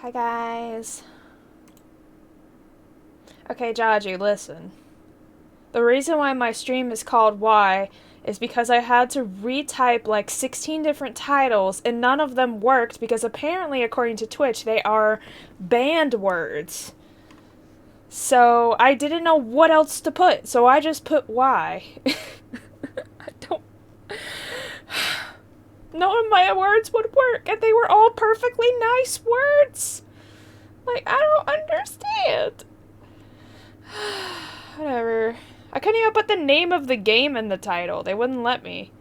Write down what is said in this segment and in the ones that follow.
Hi guys. Okay, Jaji, listen. The reason why my stream is called Why is because I had to retype like 16 different titles and none of them worked because apparently, according to Twitch, they are banned words. So I didn't know what else to put, so I just put Why. I don't... None of my words would work, and they were all perfectly nice words. Like, I don't understand. Whatever. I couldn't even put the name of the game in the title. They wouldn't let me.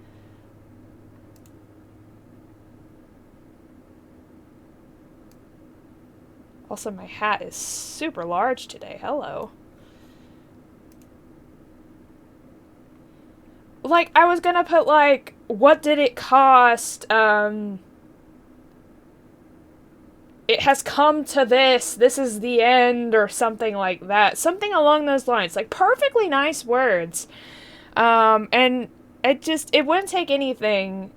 Also, my hat is super large today. Hello. Like, I was gonna put, like, what did it cost? It has come to this. This is the end, or something like that. Something along those lines. Like, perfectly nice words. And it wouldn't take anything.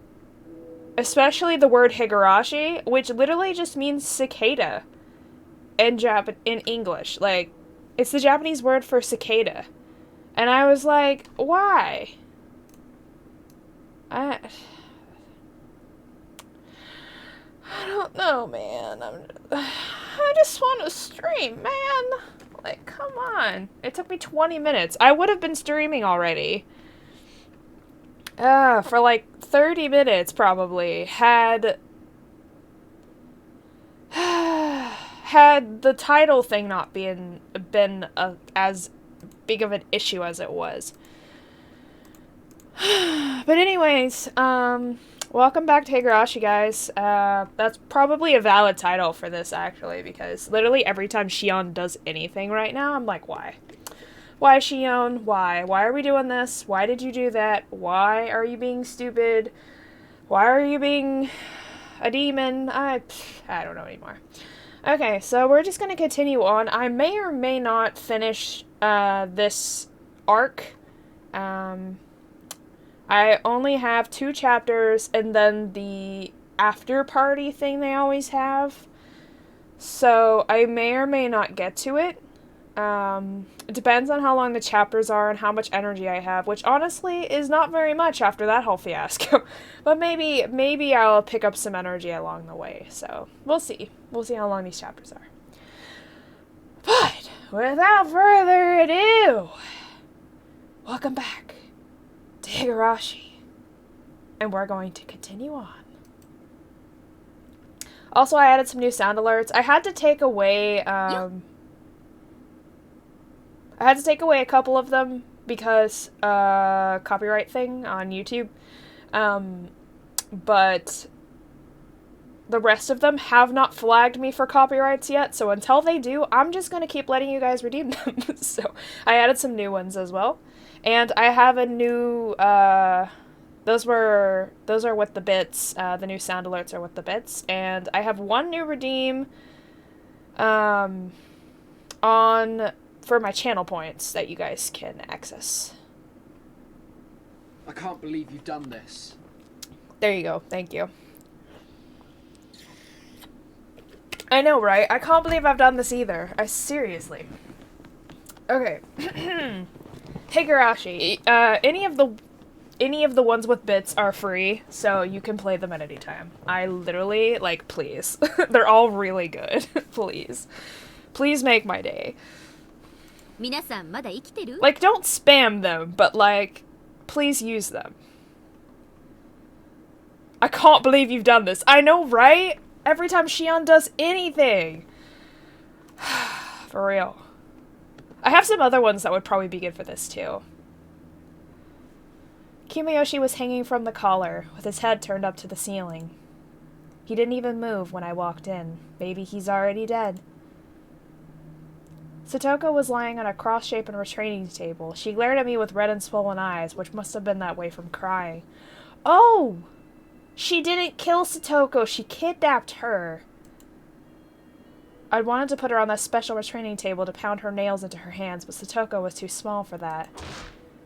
Especially the word Higurashi, which literally just means cicada. In English. Like, it's the Japanese word for cicada. And I was like, why? I don't know, man. I just want to stream, man. Like, come on. It took me 20 minutes. I would have been streaming already. For like 30 minutes, probably. Had the title thing not been as big of an issue as it was. But anyways, welcome back to Higurashi, guys. That's probably a valid title for this, actually, because literally every time Shion does anything right now, I'm like, why? Why, Shion? Why? Why are we doing this? Why did you do that? Why are you being stupid? Why are you being a demon? I don't know anymore. Okay, so we're just gonna continue on. I may or may not finish, this arc. I only have 2 chapters and then the after party thing they always have. So I may or may not get to it. It depends on how long the chapters are and how much energy I have, which honestly is not very much after that whole fiasco. But maybe I'll pick up some energy along the way. So we'll see. We'll see how long these chapters are. But without further ado, welcome back to Higurashi, and we're going to continue on. Also, I added some new sound alerts. I had to take away, a couple of them because, copyright thing on YouTube. But the rest of them have not flagged me for copyrights yet, so until they do, I'm just gonna keep letting you guys redeem them. So, I added some new ones as well. And I have a new, those are with the bits, the new sound alerts are with the bits, and I have one new redeem, for my channel points that you guys can access. I can't believe you've done this. There you go, thank you. I know, right? I can't believe I've done this either. Seriously. Okay. Higurashi. Any of the ones with bits are free, so you can play them at any time. I literally, like, please. They're all really good. Please. Please make my day. Like, don't spam them, but, like, please use them. I can't believe you've done this. I know, right? Every time Shion does anything. For real. I have some other ones that would probably be good for this, too. Kimayoshi was hanging from the collar, with his head turned up to the ceiling. He didn't even move when I walked in. Maybe he's already dead. Satoko was lying on a cross-shapen retraining table. She glared at me with red and swollen eyes, which must have been that way from crying. Oh! She didn't kill Satoko, she kidnapped her. I'd wanted to put her on that special retraining table to pound her nails into her hands, but Satoko was too small for that.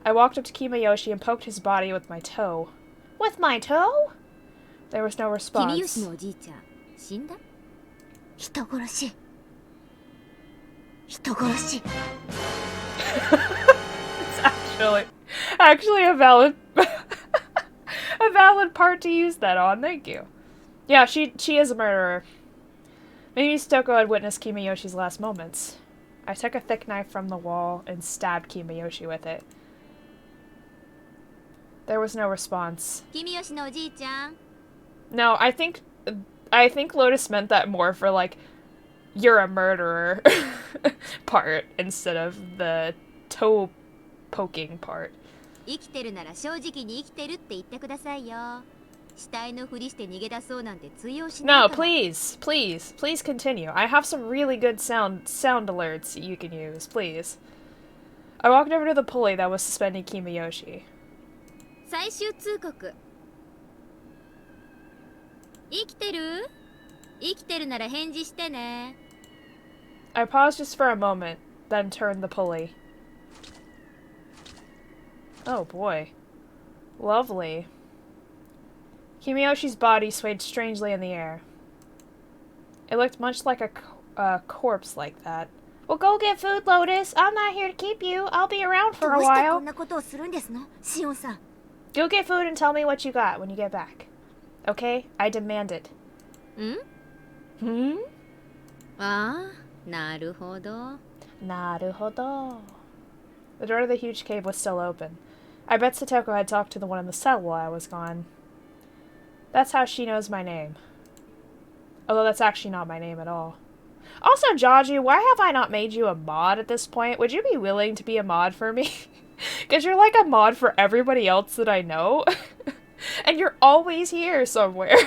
I walked up to Kimayoshi and poked his body with my toe. With my toe? There was no response. 人殺し。人殺し。 It's actually a valid a valid part to use that on. Thank you. Yeah, she is a murderer. Maybe Stoko had witnessed Kimiyoshi's last moments. I took a thick knife from the wall and stabbed Kimiyoshi with it. There was no response. 君吉のおじいちゃん。 No, I think Lotus meant that more for like you're a murderer part instead of the toe poking part. 生きてるなら正直に生きてるって言ってくださいよ。死体のふりして逃げ出そうなんて通用しない No, から。 please continue. I have some really good sound alerts you can use, please. I walked over to the pulley that was suspending Kimiyoshi. 最終通告。生きてる？生きてるなら返事してね。 I paused just for a moment, then turned the pulley. Oh boy. Lovely. Kimiyoshi's body swayed strangely in the air. It looked much like a corpse like that. Well, go get food, Lotus. I'm not here to keep you. I'll be around for a どうしてこ while. んなことをするんですの、シオンさん。 Go get food and tell me what you got when you get back. Okay? I demand it. ん？ Hmm? ああ、なるほど。 Naruhodo. The door to the huge cave was still open. I bet Satoko had talked to the one in the cell while I was gone. That's how she knows my name. Although that's actually not my name at all. Also, Jaju, why have I not made you a mod at this point? Would you be willing to be a mod for me? Because you're like a mod for everybody else that I know. And you're always here somewhere.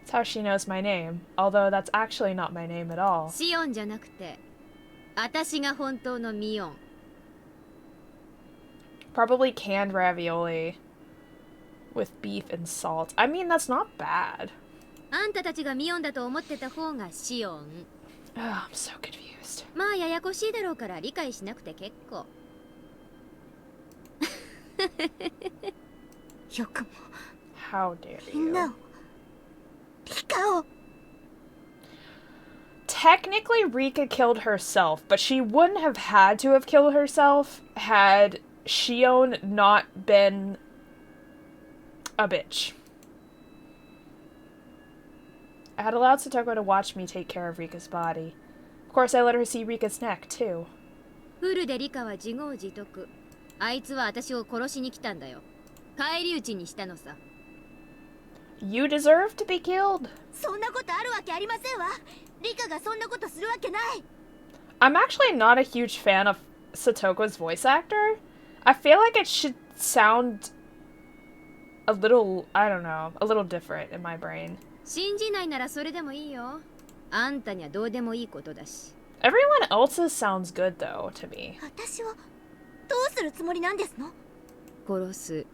That's how she knows my name. Although that's actually not my name at all. シオンじゃなくて、私が本当のミオン。 Probably canned ravioli with beef and salt. I mean, that's not bad. あんたたちがミオンだと思ってた方がシオン。 Oh, I'm so confused. まあややこしいだろうから理解しなくて結構。よくも How dare みんな you? をリカを Technically, Rika killed herself, but she wouldn't have had to have killed herself had Shion not been a bitch. I had allowed Satoko to watch me take care of Rika's body. Of course, I let her see Rika's neck, too. フルでリカは自業自得。あいつは私を殺しに来たんだよ。返り討ちにしたのさ。 You deserve to be killed. そんなことあるわけありませんわ。リカがそんなことするわけない。 I'm actually not a huge fan of Satoko's voice actor. I feel like it should sound a little, I don't know, a little different in my brain. 信じないならそれでもいいよ。あんたにはどうでもいいことだし。 Everyone else's sounds good, though, to me. 私はどうするつもりなんですの？殺す。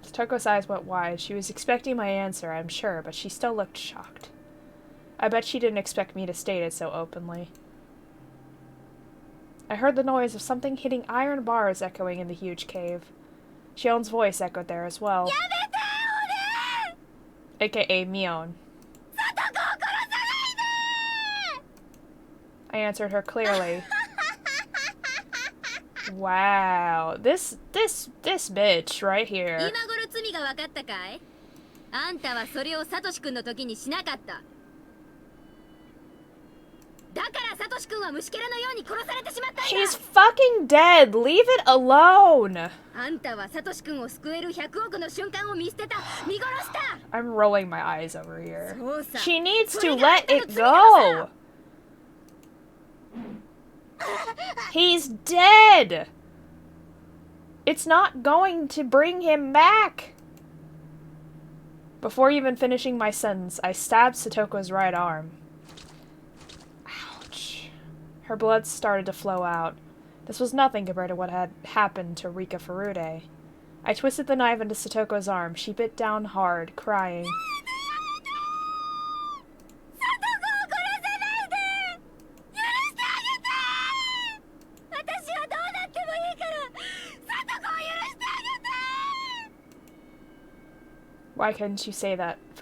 Satoko's eyes went wide. She was expecting my answer, I'm sure, but she still looked shocked. I bet she didn't expect me to state it so openly. I heard the noise of something hitting iron bars echoing in the huge cave. Shion's voice echoed there as well. AKA Mion. I answered her clearly. Wow. This bitch right here. 今頃罪が分かったかい？あんたはそれをサトシ君の時にしなかった。だからサトシ君は虫けらのように殺されてしまったんだ。 He's fucking dead. Leave it alone. あんたはサトシ君を救える100億の瞬間を見捨てた。見殺した。 I'm rolling my eyes over here. そうさ。 She needs そ to れがあん let たの it 罪なのさ。 go. He's dead. It's not going to bring him back. Before even finishing my sentence, I stabbed Satoko's right arm. Ouch. Her blood started to flow out. This was nothing compared to what had happened to Rika Furude. I twisted the knife into Satoko's arm. She bit down hard, crying. 私はどうなってもいいからサトコを許してあげて。 Why couldn't you say that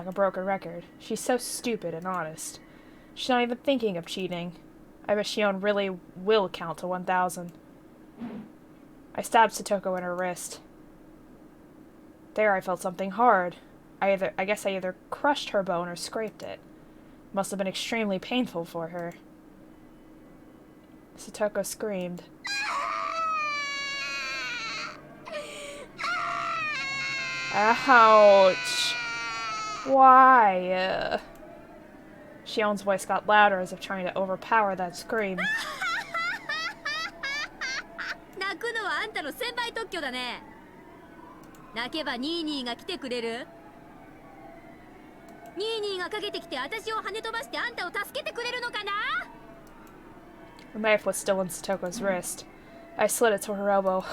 like a broken record. She's so stupid and honest. She's not even thinking of cheating. I bet Shion really will count to 1,000. I stabbed Satoko in her wrist. There I felt something hard. I guess I either crushed her bone or scraped it. Must have been extremely painful for her. Satoko screamed. Ouch! Why? Shion's voice got louder as if trying to overpower that scream. 泣くのはあんたの先輩特許だね。泣けばニーニーが来てくれる。ニーニーがかけてきて私を跳ね飛ばしてあんたを助けてくれるのかな。 The knife was still in Satoko's wrist. I slid it to her elbow.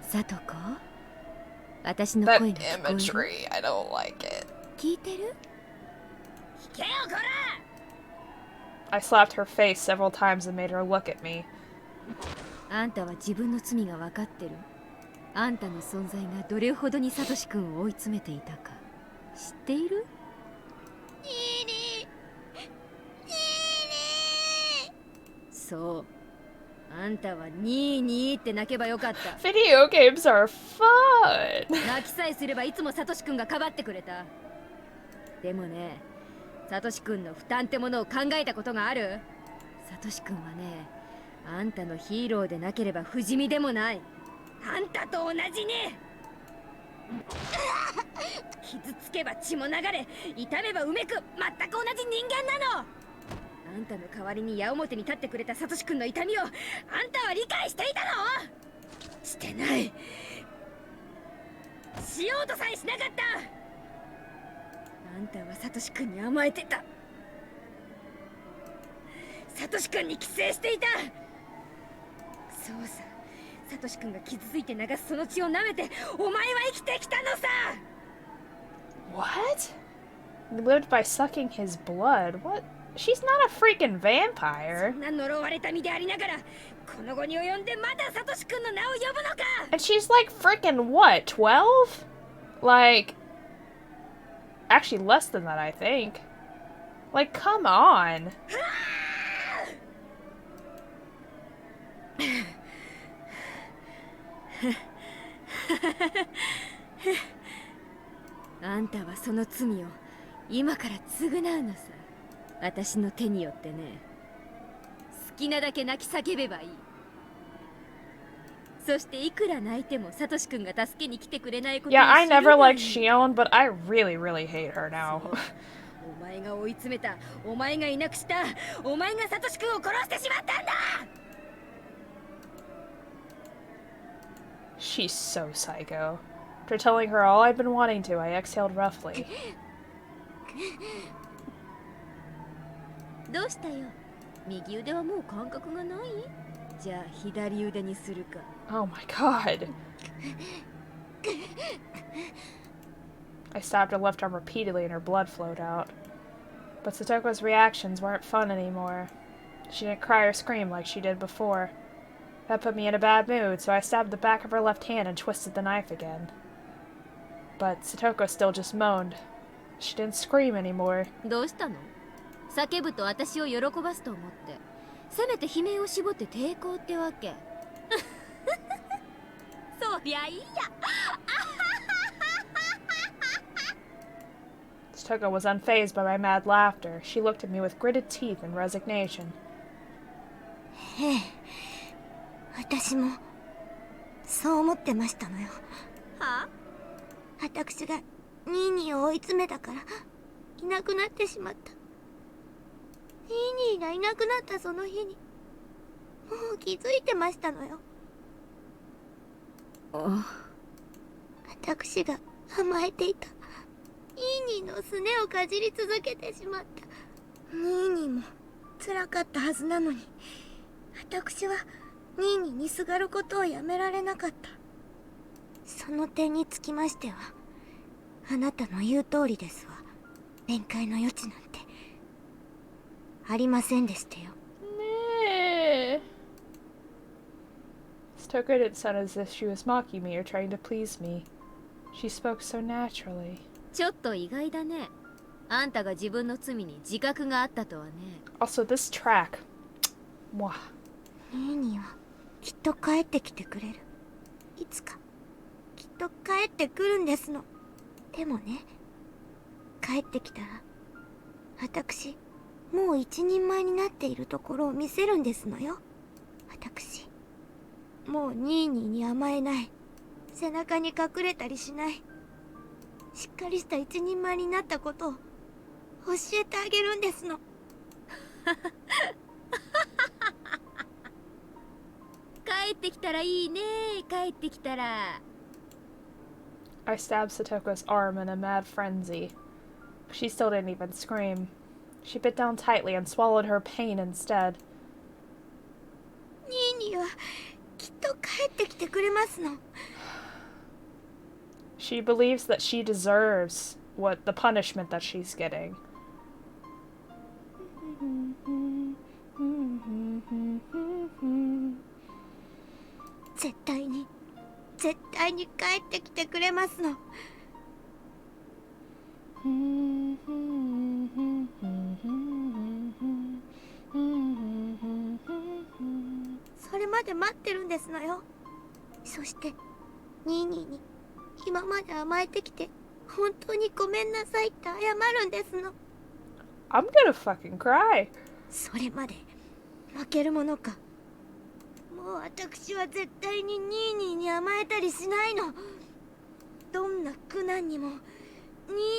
サトコ、私の That 声が聞こえる？ imagery, I don't like it. 聞いてる？聞けよこら！ I slapped her face several times and made her look at me. あんたは自分の罪が分かってる。あんたの存在がどれほどにサトシ君を追い詰めていたか知っている？ニーニー、ニーニー。そう。あんたはニーニーって泣けばよかった。Video games are fun! 泣きさえすればいつもサトシ君がかばってくれた。でもね、サトシ君の負担ってものを考えたことがある？サトシ君はね、あんたのヒーローでなければ不死身でもない。あんたと同じに傷つけば血も流れ、痛めばうめく、全く同じ人間なの。あんたの代わりに矢面に立ってくれたサトシ君の痛みをあんたは理解していたの？してない。しようとさえしなかった。あんたはサトシ君に甘えてた。サトシ君に寄生していた。そうさ、サトシ君が傷ついて流すその血を舐めてお前は生きてきたのさ。 What? Lived by sucking his blood? What? She's not a freaking vampire. そんな呪われた身でありながらこの後に及んでまだサトシ君の名を呼ぶのか。 And she's like freaking what, 12? Like, actually less than that, I think. Like, come on. あんたはその罪を今から償うのさ。私の手によってね。好きなだけ泣き叫べばいい。そしていくら泣いてもサトシ君が助けに来てくれないことを Yeah, I 知る never がいい。 liked Shion, but I really, really hate her now. お前が追い詰めた、お前がいなくした、お前がサトシ君を殺してしまったんだ。 She's so psycho. After telling her all I've been wanting to, I exhaled roughly. どうしたよ。右腕はもう感覚がない？じゃあ左腕にするか。 Oh my god. I stabbed her left arm repeatedly and her blood flowed out. But Satoko's reactions weren't fun anymore. She didn't cry or scream like she did before. That put me in a bad mood, so I stabbed the back of her left hand and twisted the knife again. But Satoko still just moaned. She didn't scream anymore. どうしたの？叫ぶと私を喜ばすと思って、せめて悲鳴を絞って抵抗ってわけ。そりゃいいや。Satoko was unfazed by my mad laughter. She looked at me with gritted teeth and resignation. ええ、私もそう思ってましたのよ。はあ？私がニーニーを追い詰めたからいなくなってしまった。ニーニーがいなくなったその日にもう気づいてましたのよ。私が甘えていたニーニーのすねをかじり続けてしまった。ニーニーも辛かったはずなのに、私はニーニーにすがることをやめられなかった。その点につきましては、あなたの言う通りですわ。面会の余地なんてありませんでしたよ。Nah. Satoko didn't sound as if she was mocking me or trying to please me. She spoke so naturally. ちょっと意外だね。あんたが自分の罪に自覚があったとはね。Also, this track. Mwah. ニーニーはきっと帰ってきてくれる。いつかきっと帰ってくるんですの。でもね、帰ってきたら私もう一人前になっているところを見せるんですのよ。私もうニーニーに甘えない、背中に隠れたりしない、しっかりした一人前になったことを教えてあげるんですの。帰ってきたらいいね。帰ってきたら。I stabbed Satoko's arm in a mad frenzy. But she still didn't even scream. She bit down tightly and swallowed her pain instead. ニーニーはきっと帰ってきてくれますの。She believes that she deserves what the punishment that she's getting. 絶対に絶対に帰ってきてくれますの。それまで待ってるんですのよ。そしてニーニーに今まで甘えてきて本当にごめんなさいって謝るんですの。 I'm gonna fucking cry. それまで負けるものか。もう私は絶対にニーニーに甘えたりしないの。どんな苦難にもニ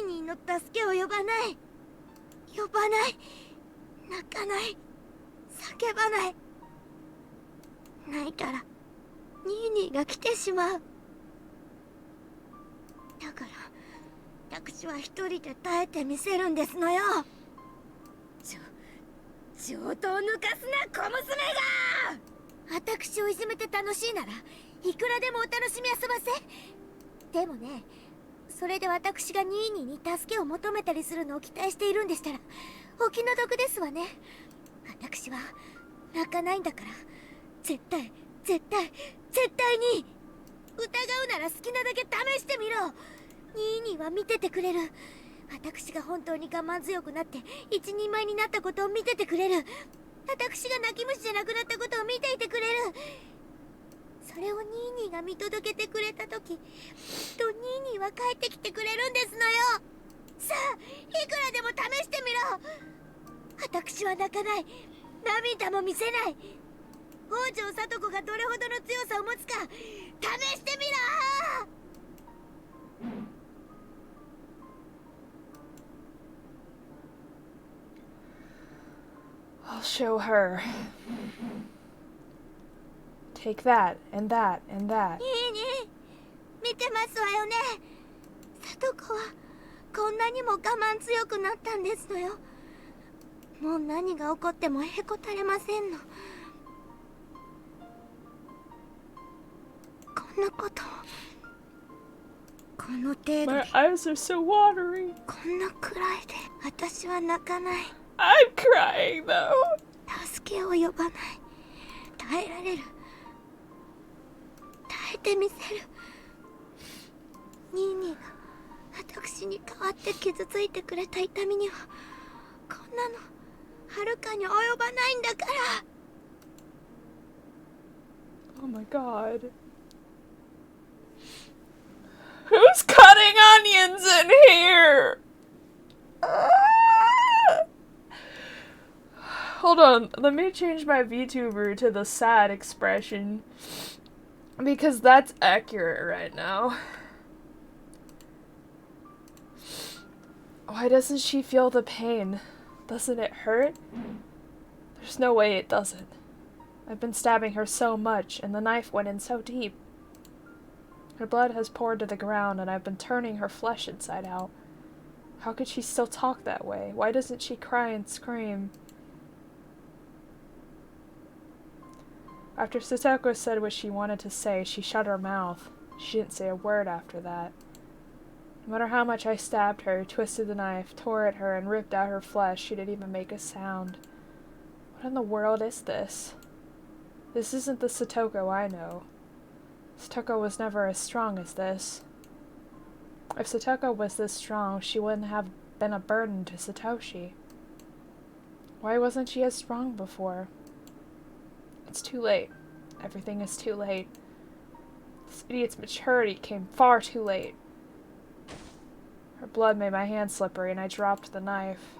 ーニーの助けを呼ばない。呼ばない。泣かない。叫ばない。泣いたらニーニーが来てしまう。だから私は一人で耐えてみせるんですのよ。上等抜かすな小娘が。私をいじめて楽しいならいくらでもお楽しみ遊ばせ。でもね、それで私がニーニーに助けを求めたりするのを期待しているんでしたらお気の毒ですわね。私は泣かないんだから、絶対に疑うなら好きなだけ試してみろ。ニーニーは見ててくれる。私が本当に我慢強くなって一人前になったことを見ててくれる。私が泣き虫じゃなくなったことを見ていてくれる。それをニーニーが見届けてくれた時、きっとニーニーは帰ってきてくれるんですのよ。さあ、いくらでも試してみろ。私は泣かない。涙も見せない。北条聡子がどれほどの強さを持つか試してみろ。I'll show her. Take that, and that, and that. ニーニー、見てますわよね。聡子はこんなにも我慢強くなったんですのよ。もう何が起こってもへこたれませんの。こんなことこの程度で My eyes are so watery. こんなくらいで私は泣かない。 I'm crying though. 助けを呼ばない。耐えられる。耐えてみせる。ニーニーが私に代わって傷ついてくれた痛みにはこんなのはるかに及ばないんだから。 Oh my god. Who's cutting onions in here? Hold on, let me change my VTuber to the sad expression. Because that's accurate right now. Why doesn't she feel the pain? Doesn't it hurt? There's no way it doesn't. I've been stabbing her so much, and the knife went in so deep. Her blood has poured to the ground, and I've been turning her flesh inside out. How could she still talk that way? Why doesn't she cry and scream? After Satoko said what she wanted to say, she shut her mouth. She didn't say a word after that. No matter how much I stabbed her, twisted the knife, tore at her, and ripped out her flesh, she didn't even make a sound. What in the world is this? This isn't the Satoko I know. Satoko was never as strong as this. If Satoko was this strong, she wouldn't have been a burden to Satoshi. Why wasn't she as strong before? It's too late. Everything is too late. This idiot's maturity came far too late. Her blood made my hand slippery, and I dropped the knife.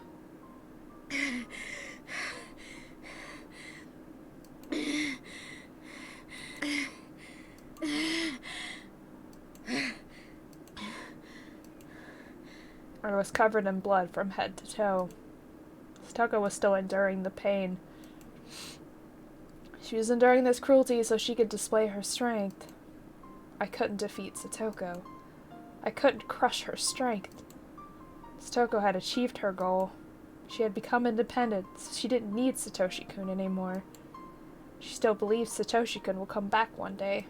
I was covered in blood from head to toe. Satoko was still enduring the pain. She was enduring this cruelty so she could display her strength. I couldn't defeat Satoko. I couldn't crush her strength. Satoko had achieved her goal. She had become independent, so she didn't need Satoshi-kun anymore. She still believes Satoshi-kun will come back one day.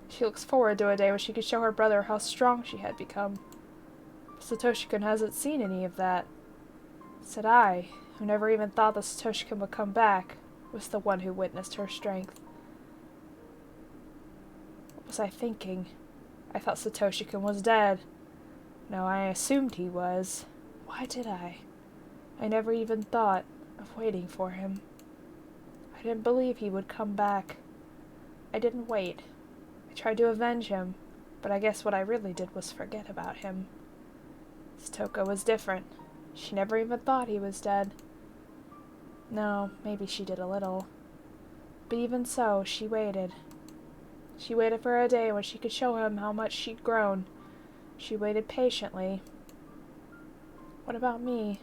She looks forward to a day when she could show her brother how strong she had become. But Satoshi-kun hasn't seen any of that. Said I, who never even thought that Satoshi-kun would come back, was the one who witnessed her strength. What was I thinking? I thought Satoshi-kun was dead. No, I assumed he was. Why did I? I never even thought of waiting for him. I didn't believe he would come back. I didn't wait. I tried to avenge him, but I guess what I really did was forget about him. Satoko was different. She never even thought he was dead. No, maybe she did a little. But even so, she waited. She waited for a day when she could show him how much she'd grown. She waited patiently. What about me?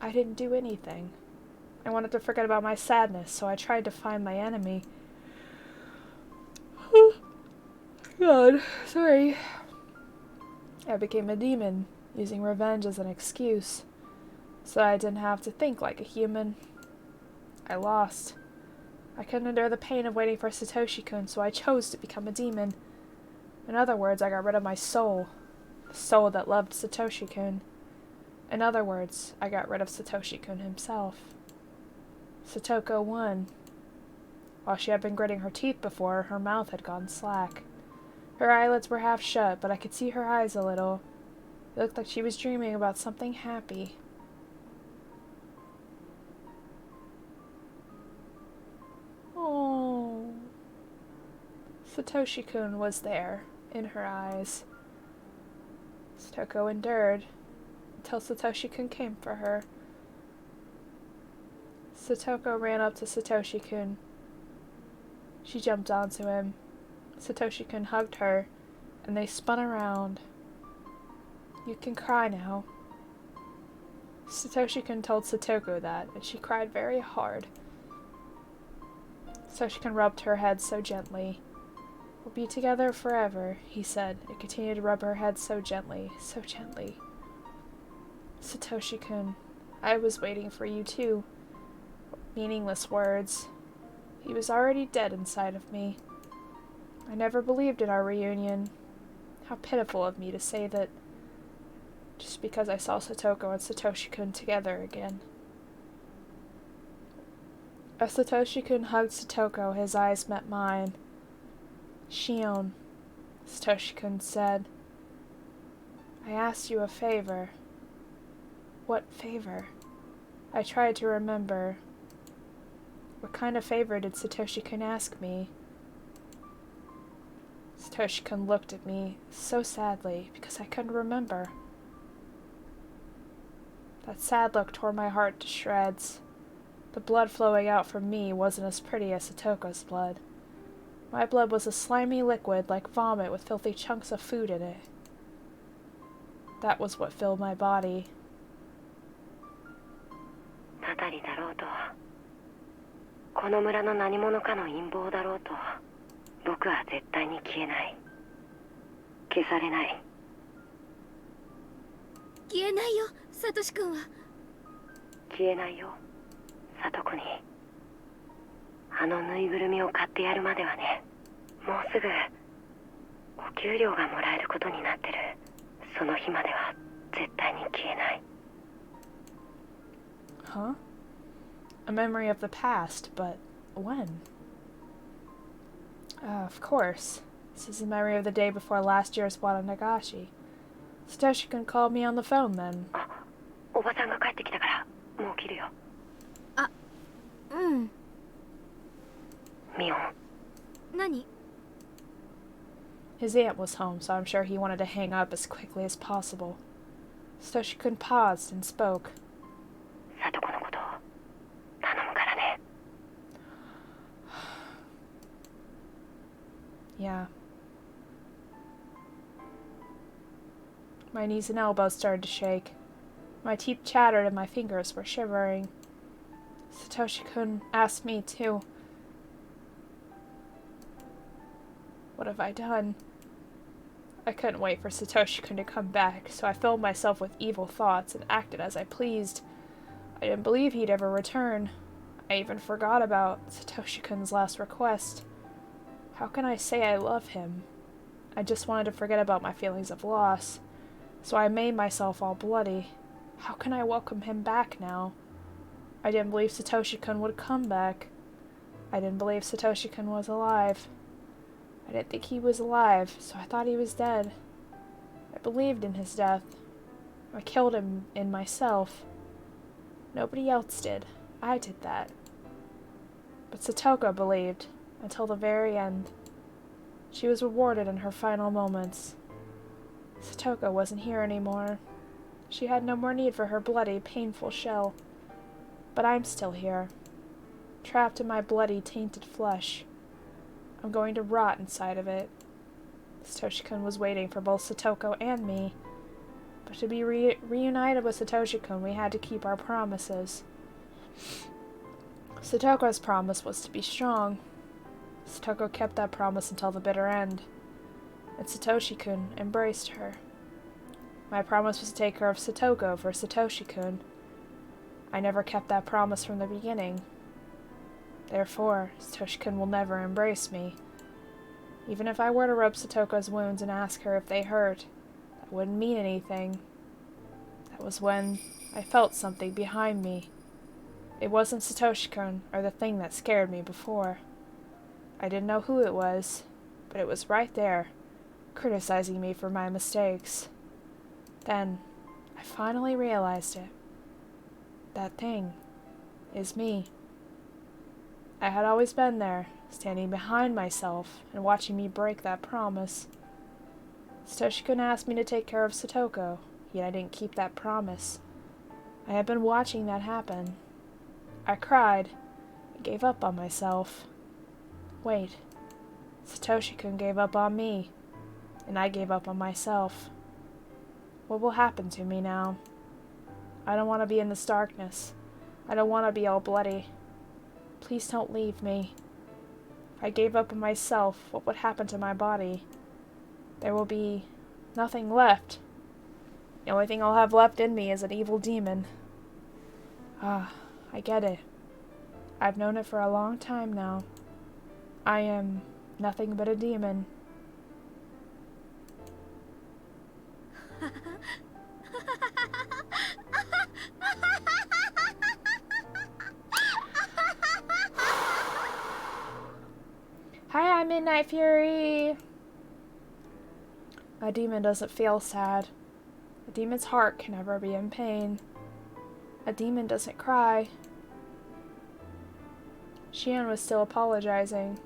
I didn't do anything. I wanted to forget about my sadness, so I tried to find my enemy. God, sorry. I became a demon, using revenge as an excuse, so that I didn't have to think like a human. I lost. I couldn't endure the pain of waiting for Satoshi-kun, so I chose to become a demon. In other words, I got rid of my soul. The soul that loved Satoshi-kun. In other words, I got rid of Satoshi-kun himself. Satoko won. While she had been gritting her teeth before, her mouth had gone slack. Her eyelids were half shut, but I could see her eyes a little. It looked like she was dreaming about something happy. Oh. Satoshi-kun was there, in her eyes. Satoko endured, until Satoshi-kun came for her. Satoko ran up to Satoshi-kun. She jumped onto him. Satoshi-kun hugged her, and they spun around. You can cry now. Satoshi-kun told Satoko that, and she cried very hard. Satoshi-kun rubbed her head so gently. We'll be together forever, he said, and continued to rub her head so gently, so gently. Satoshi-kun, I was waiting for you too. Meaningless words. He was already dead inside of me. I never believed in our reunion. How pitiful of me to say that just because I saw Satoko and Satoshi-kun together again. As Satoshi-kun hugged Satoko, his eyes met mine. Shion, Satoshi-kun said. I asked you a favor. What favor? I tried to remember. What kind of favor did Satoshi-kun ask me? Satoshi-kun looked at me so sadly because I couldn't remember. That sad look tore my heart to shreds. The blood flowing out from me wasn't as pretty as Satoko's blood. My blood was a slimy liquid like vomit with filthy chunks of food in it. That was what filled my body. たたりだろうとこの村の何者かの陰謀だろうと僕は絶対に消えない消されない消えないよサトシ君は。消えないよサトコにあのぬいぐるみを買ってやるまではねもうすぐお給料がもらえることになってるその日までは絶対に消えない Huh? A memory of the past, but when? Of course. This is a memory of the day before last year's Watanagashi. Satoshi-kun called me on the phone then. あ、おばさんが帰ってきたからもう切るようん。ミオン何？ His aunt was home, so I'm sure he wanted to hang up as quickly as possible. Satoshi-kun paused and spoke. サトコのこと頼むからね Yeah. My knees and elbows started to shake. My teeth chattered and my fingers were shivering. Satoshi-kun asked me too. What have I done? I couldn't wait for Satoshi-kun to come back, so I filled myself with evil thoughts and acted as I pleased. I didn't believe he'd ever return. I even forgot about Satoshi-kun's last request. How can I say I love him? I just wanted to forget about my feelings of loss, so I made myself all bloody. How can I welcome him back now? I didn't believe Satoshi-kun would come back. I didn't believe Satoshi-kun was alive. I didn't think he was alive, so I thought he was dead. I believed in his death. I killed him in myself. Nobody else did. I did that. But Satoko believed, until the very end. She was rewarded in her final moments. Satoko wasn't here anymore. She had no more need for her bloody, painful shell. But I'm still here, trapped in my bloody, tainted flesh. I'm going to rot inside of it. Satoshi-kun was waiting for both Satoko and me. But to be reunited with Satoshi-kun, we had to keep our promises. Satoko's promise was to be strong. Satoko kept that promise until the bitter end, and Satoshi-kun embraced her. My promise was to take care of Satoko for Satoshi-kun. I never kept that promise from the beginning. Therefore, Satoshi-kun will never embrace me. Even if I were to rub Satoko's wounds and ask her if they hurt, that wouldn't mean anything. That was when I felt something behind me. It wasn't Satoshi-kun or the thing that scared me before. I didn't know who it was, but it was right there, criticizing me for my mistakes. Then, I finally realized it. That thing is me. I had always been there, standing behind myself and watching me break that promise. Satoshi-kun asked me to take care of Satoko, yet I didn't keep that promise. I had been watching that happen. I cried and gave up on myself. Wait, Satoshi-kun gave up on me, and I gave up on myself. What will happen to me now? I don't want to be in this darkness. I don't want to be all bloody. Please don't leave me. If I gave up on myself, what would happen to my body? There will be nothing left. The only thing I'll have left in me is an evil demon. Ah, I get it. I've known it for a long time now. I am nothing but a demon. Hi, I'm Midnight Fury. A demon doesn't feel sad. A demon's heart can never be in pain. A demon doesn't cry. Shion was still apologizing.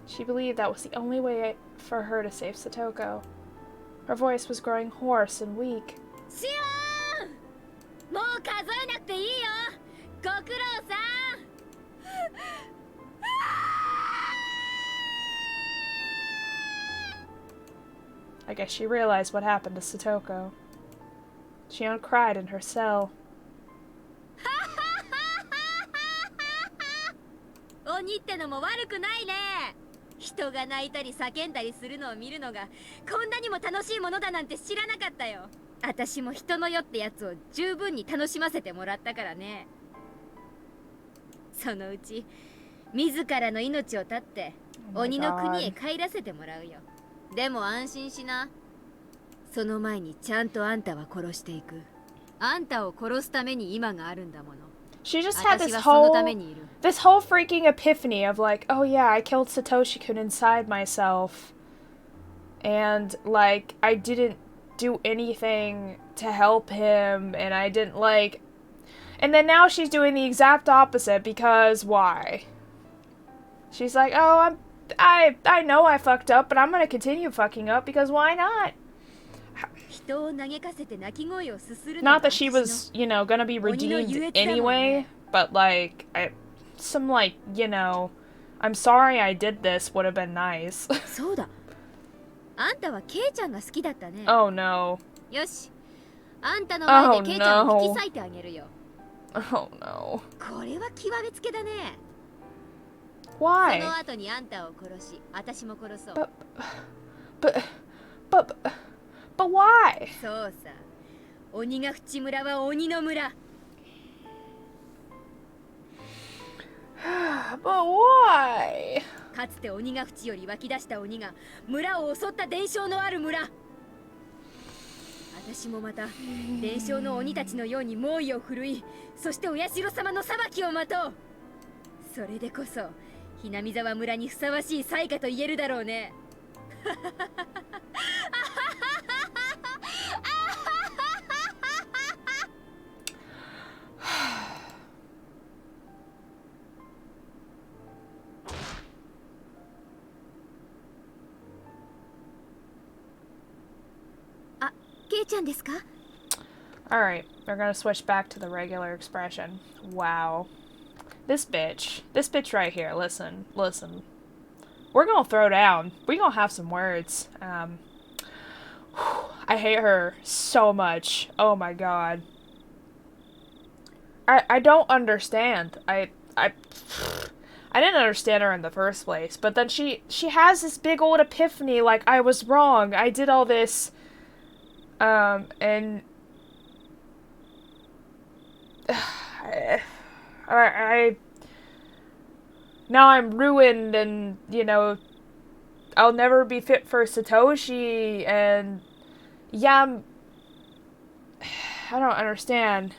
She believed that was the only way for her to save Satoko. Her voice was growing hoarse and weak. シオン、もう数えなくていいよ。ご苦労さん。I guess she realized what happened to Satoko. Shion cried in her cell. 鬼ってのも悪くないね。人が泣いたり叫んだりするのを見るのがこんなにも楽しいものだなんて知らなかったよ。私も人の世ってやつを十分に楽しませてもらったからね。そのうち自らの命を絶って鬼の国へ帰らせてもらうよ。でも安心しな。その前にちゃんとあんたは殺していく。あんたを殺すために今があるんだもの。 She just had this whole freaking epiphany of like, oh yeah, I killed Satoshi-kun inside myself. And like, I didn't do anything to help him, and I didn't like... And then now she's doing the exact opposite, because why? She's like, oh, I know I fucked up, but I'm gonna continue fucking up, because why not? Not that she was, you know, gonna be redeemed anyway, but like, some like, you know, I'm sorry I did this would have been nice. Oh no. Oh no. Oh no. Why? But why? But why? かつて鬼が淵より湧き出した鬼が村を襲った伝承のある村。私もまた伝承の鬼たちのように猛威を振るい、そしてお社様の裁きを待とう。それでこそひなみ沢村にふさわしい災禍と言えるだろうね。Alright, we're gonna switch back to the regular expression. Wow. This bitch right here, listen. We're gonna throw down. We're gonna have some words. I hate her so much. Oh my god. I don't understand. I didn't understand her in the first place, but then she has this big old epiphany like, I was wrong, I did all this, and I now I'm ruined, and, you know, I'll never be fit for Satoshi, and yeah, I don't understand.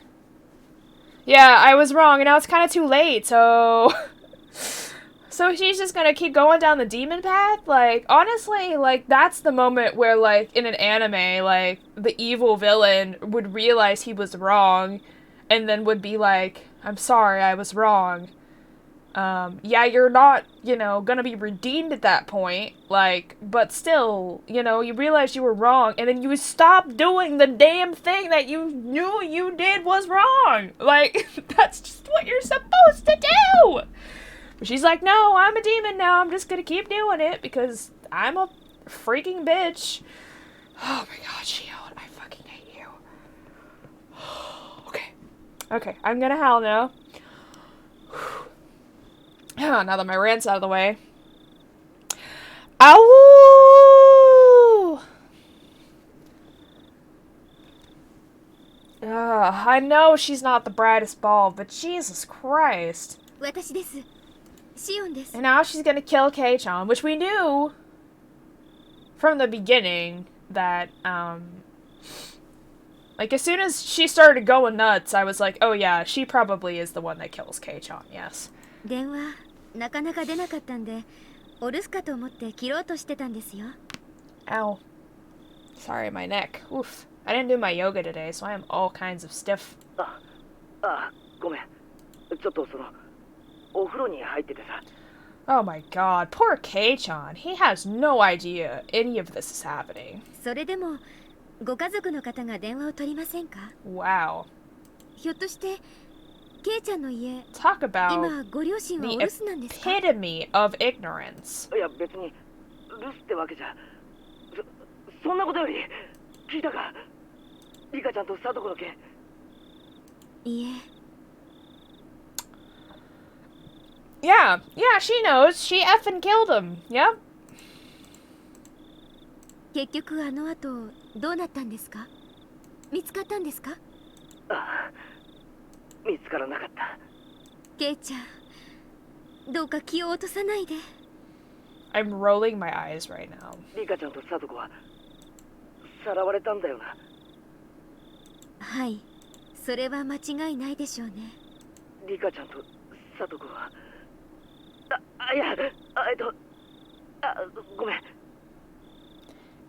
Yeah, I was wrong, and now it's kind of too late, so... So she's just gonna keep going down the demon path? Like, honestly, like, that's the moment where, like, in an anime, like, the evil villain would realize he was wrong, and then would be like, I'm sorry, I was wrong. Yeah, you're not, you know, gonna be redeemed at that point, like, but still, you know, you realize you were wrong, and then you stop doing the damn thing that you knew you did was wrong! Like, that's just what you're supposed to do! But she's like, no, I'm a demon now, I'm just gonna keep doing it, because I'm a freaking bitch. Oh my god, Shion, I fucking hate you. Okay, I'm gonna howl now. Now that my rant's out of the way. Ow! I know she's not the brightest bulb, but Jesus Christ. And now she's gonna kill Kei-chan, which we knew from the beginning that, like, as soon as she started going nuts, I was like, oh yeah, she probably is the one that kills Kei-chan, yes. Ow. Sorry, my neck. Oof. I didn't do my yoga today, so I am all kinds of stiff. ごめん。ちょっとお風呂に入っててさ。 Oh my god, poor Kei-chan. He has no idea any of this is happening. それでもご家族の方が電話を取りませんか？ Wow. ひょっとしてケイちゃんの家 Talk about 今ご両親はお the 留守なんですか？ epitome of ignorance. いや別に留守ってわけじゃ。そんなことより聞いたか？リカちゃんと貞子の件。いえ。Yeah, she knows. She effing killed him. Yep. 結局あの後どうなったんですか？見つかったんですか？見つからなかった。ケイちゃん、どうか気を落とさないで。I'm rolling my eyes right now. リカちゃんと貞子はさらわれたんだよな。はい、それは間違いないでしょうね。リカちゃんと貞子は。いや、ごめん。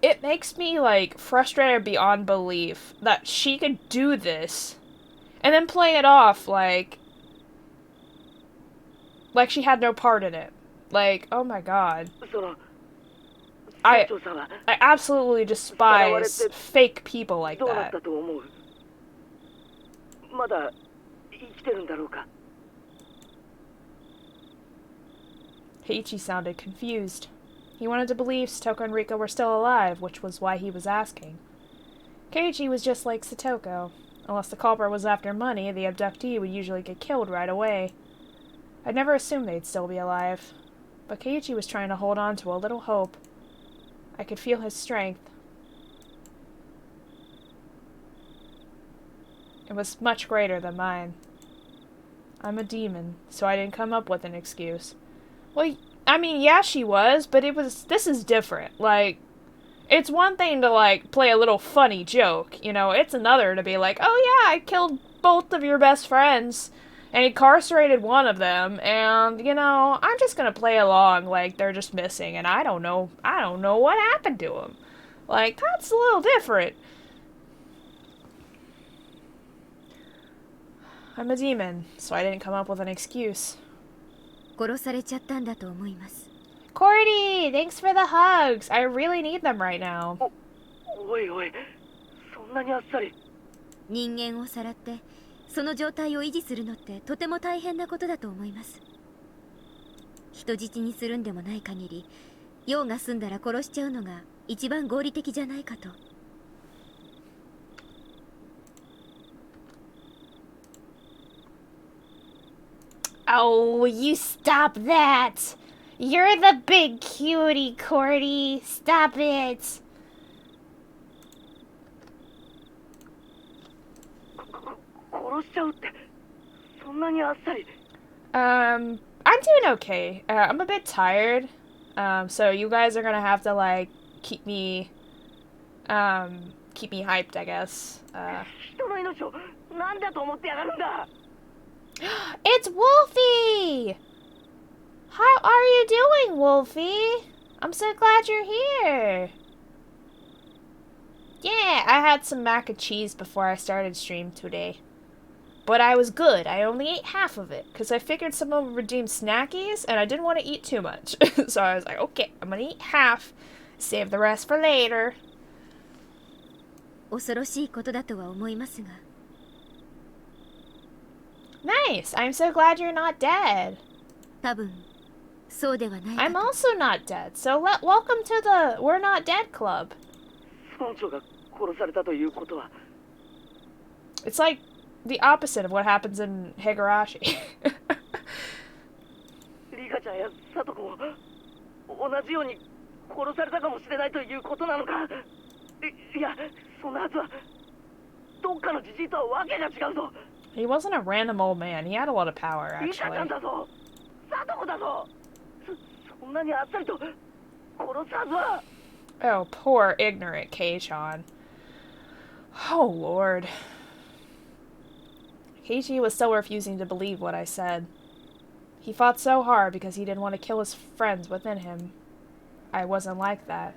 It makes me like frustrated beyond belief that she could do this and then play it off like she had no part in it. Like, oh my god. I absolutely despise fake people like どうなっ that. たと思う？まだ生きてるんだろうか？ Heiichi sounded confused. He wanted to believe Satoko and Rika were still alive, which was why he was asking. Keiichi was just like Satoko. Unless the culprit was after money, the abductee would usually get killed right away. I'd never assumed they'd still be alive. But Keiichi was trying to hold on to a little hope. I could feel his strength. It was much greater than mine. I'm a demon, so I didn't come up with an excuse. Well, I mean, yeah, she was, but this is different. Like, it's one thing to, like, play a little funny joke, you know, it's another to be like, oh yeah, I killed both of your best friends and incarcerated one of them, and, you know, I'm just gonna play along like they're just missing, and I don't know what happened to them. Like, that's a little different. I'm a demon, so I didn't come up with an excuse. 殺されちゃったんだと思います。 Cordy, thanks for the hugs. I really need them right now. おいおい、そんなにあっさり。人間をさらってその状態を維持するのってとても大変なことだと思います。人質にするんでもない限り、用が済んだら殺しちゃうのが一番合理的じゃないかと。 Oh, you stop that! You're the big cutie, Cordy. Stop it. 殺しちゃうって、そんなにあっさり。I'm doing okay. I'm a bit tired. So you guys are gonna have to like keep me hyped, I guess. 人の命をなんだと思ってやがるんだ。 It's Wolfie! How are you doing, Wolfie? I'm so glad you're here. Yeah, I had some mac and cheese before I started stream today. But I was good. I only ate half of it because I figured someone would redeem snackies and I didn't want to eat too much. So I was like, okay, I'm gonna eat half. Save the rest for later. 恐ろしいことだとは思いますが。 Nice. I'm so glad you're not dead. 多分そうではないか I'm と。 also not dead. So welcome to the We're Not Dead Club. 村長が殺されたということは。 It's like the opposite of what happens in Higurashi. リカちゃんやサトコも同じように殺されたかもしれないということなのか。いや、そんなはずはどっかのじじいとはわけが違うぞ。 He wasn't a random old man. He had a lot of power, リカちゃん actually. だぞ。サトコだぞ。そんなにあっさりと殺すはずは。 Oh, poor ignorant Kei-chan. Oh, Lord. Keiichi was still refusing to believe what I said. He fought so hard because he didn't want to kill his friends within him. I wasn't like that.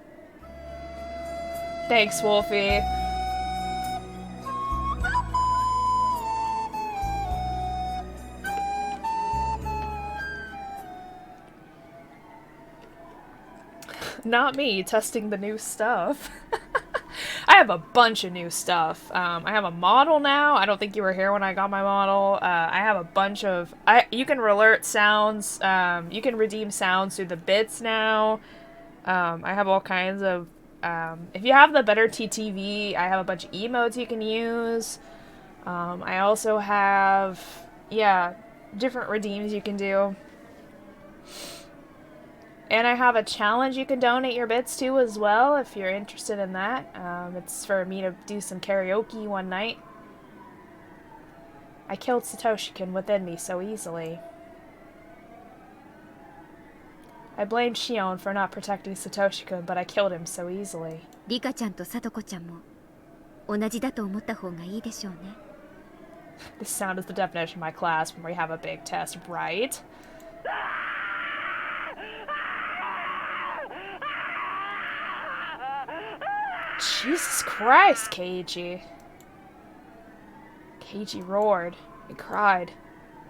Thanks, Wolfie. Not me testing the new stuff. I have a bunch of new stuff. I have a model now. I don't think you were here when I got my model. I have a bunch of... you can alert sounds. You can redeem sounds through the bits now. I have all kinds of... if you have the better TTV, I have a bunch of emotes you can use. I also have... yeah, different redeems you can do. And I have a challenge you can donate your bits to as well, if you're interested in that. It's for me to do some karaoke one night. I killed Satoshi-kun within me so easily. I blame Shion for not protecting Satoshi-kun, but I killed him so easily. リカちゃんとサトコちゃんも同じだと思った方がいいでしょうね。 This sound is the definition of my class when we have a big test, right? Jesus Christ, Keiichi. Keiichi roared and cried.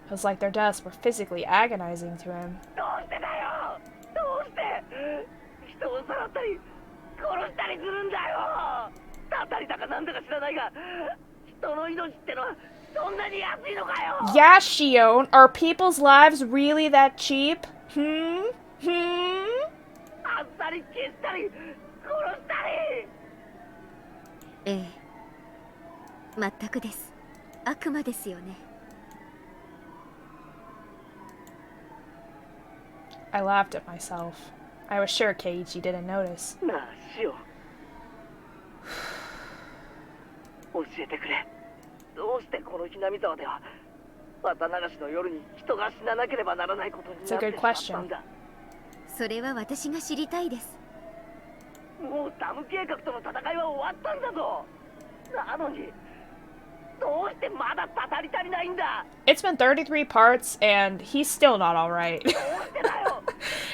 It was like their deaths were physically agonizing to him. どうしてだよ。どうして人をさらったり殺したりするんだよ。たたりだかなんだか知らないが、人の命ってのはそんなに安いのかよ。 Yeah, Shion, are people's lives really that cheap? Hmm? あっさり消したり殺したり。ええ、全くです。悪魔ですよね。 I laughed at myself. I was sure Keiichi didn't notice. なあ、シオン。教えてくれ。どうしてこのひなみ沢では綿流しの夜に人が死ななければならないことになってしまったんだ。それは私が知りたいです。 もうダム計画との戦いは終わったんだぞ。なのにどうしてまだ語り足りないんだ。 It's been 33 parts and he's still not alright. どうしてだよ。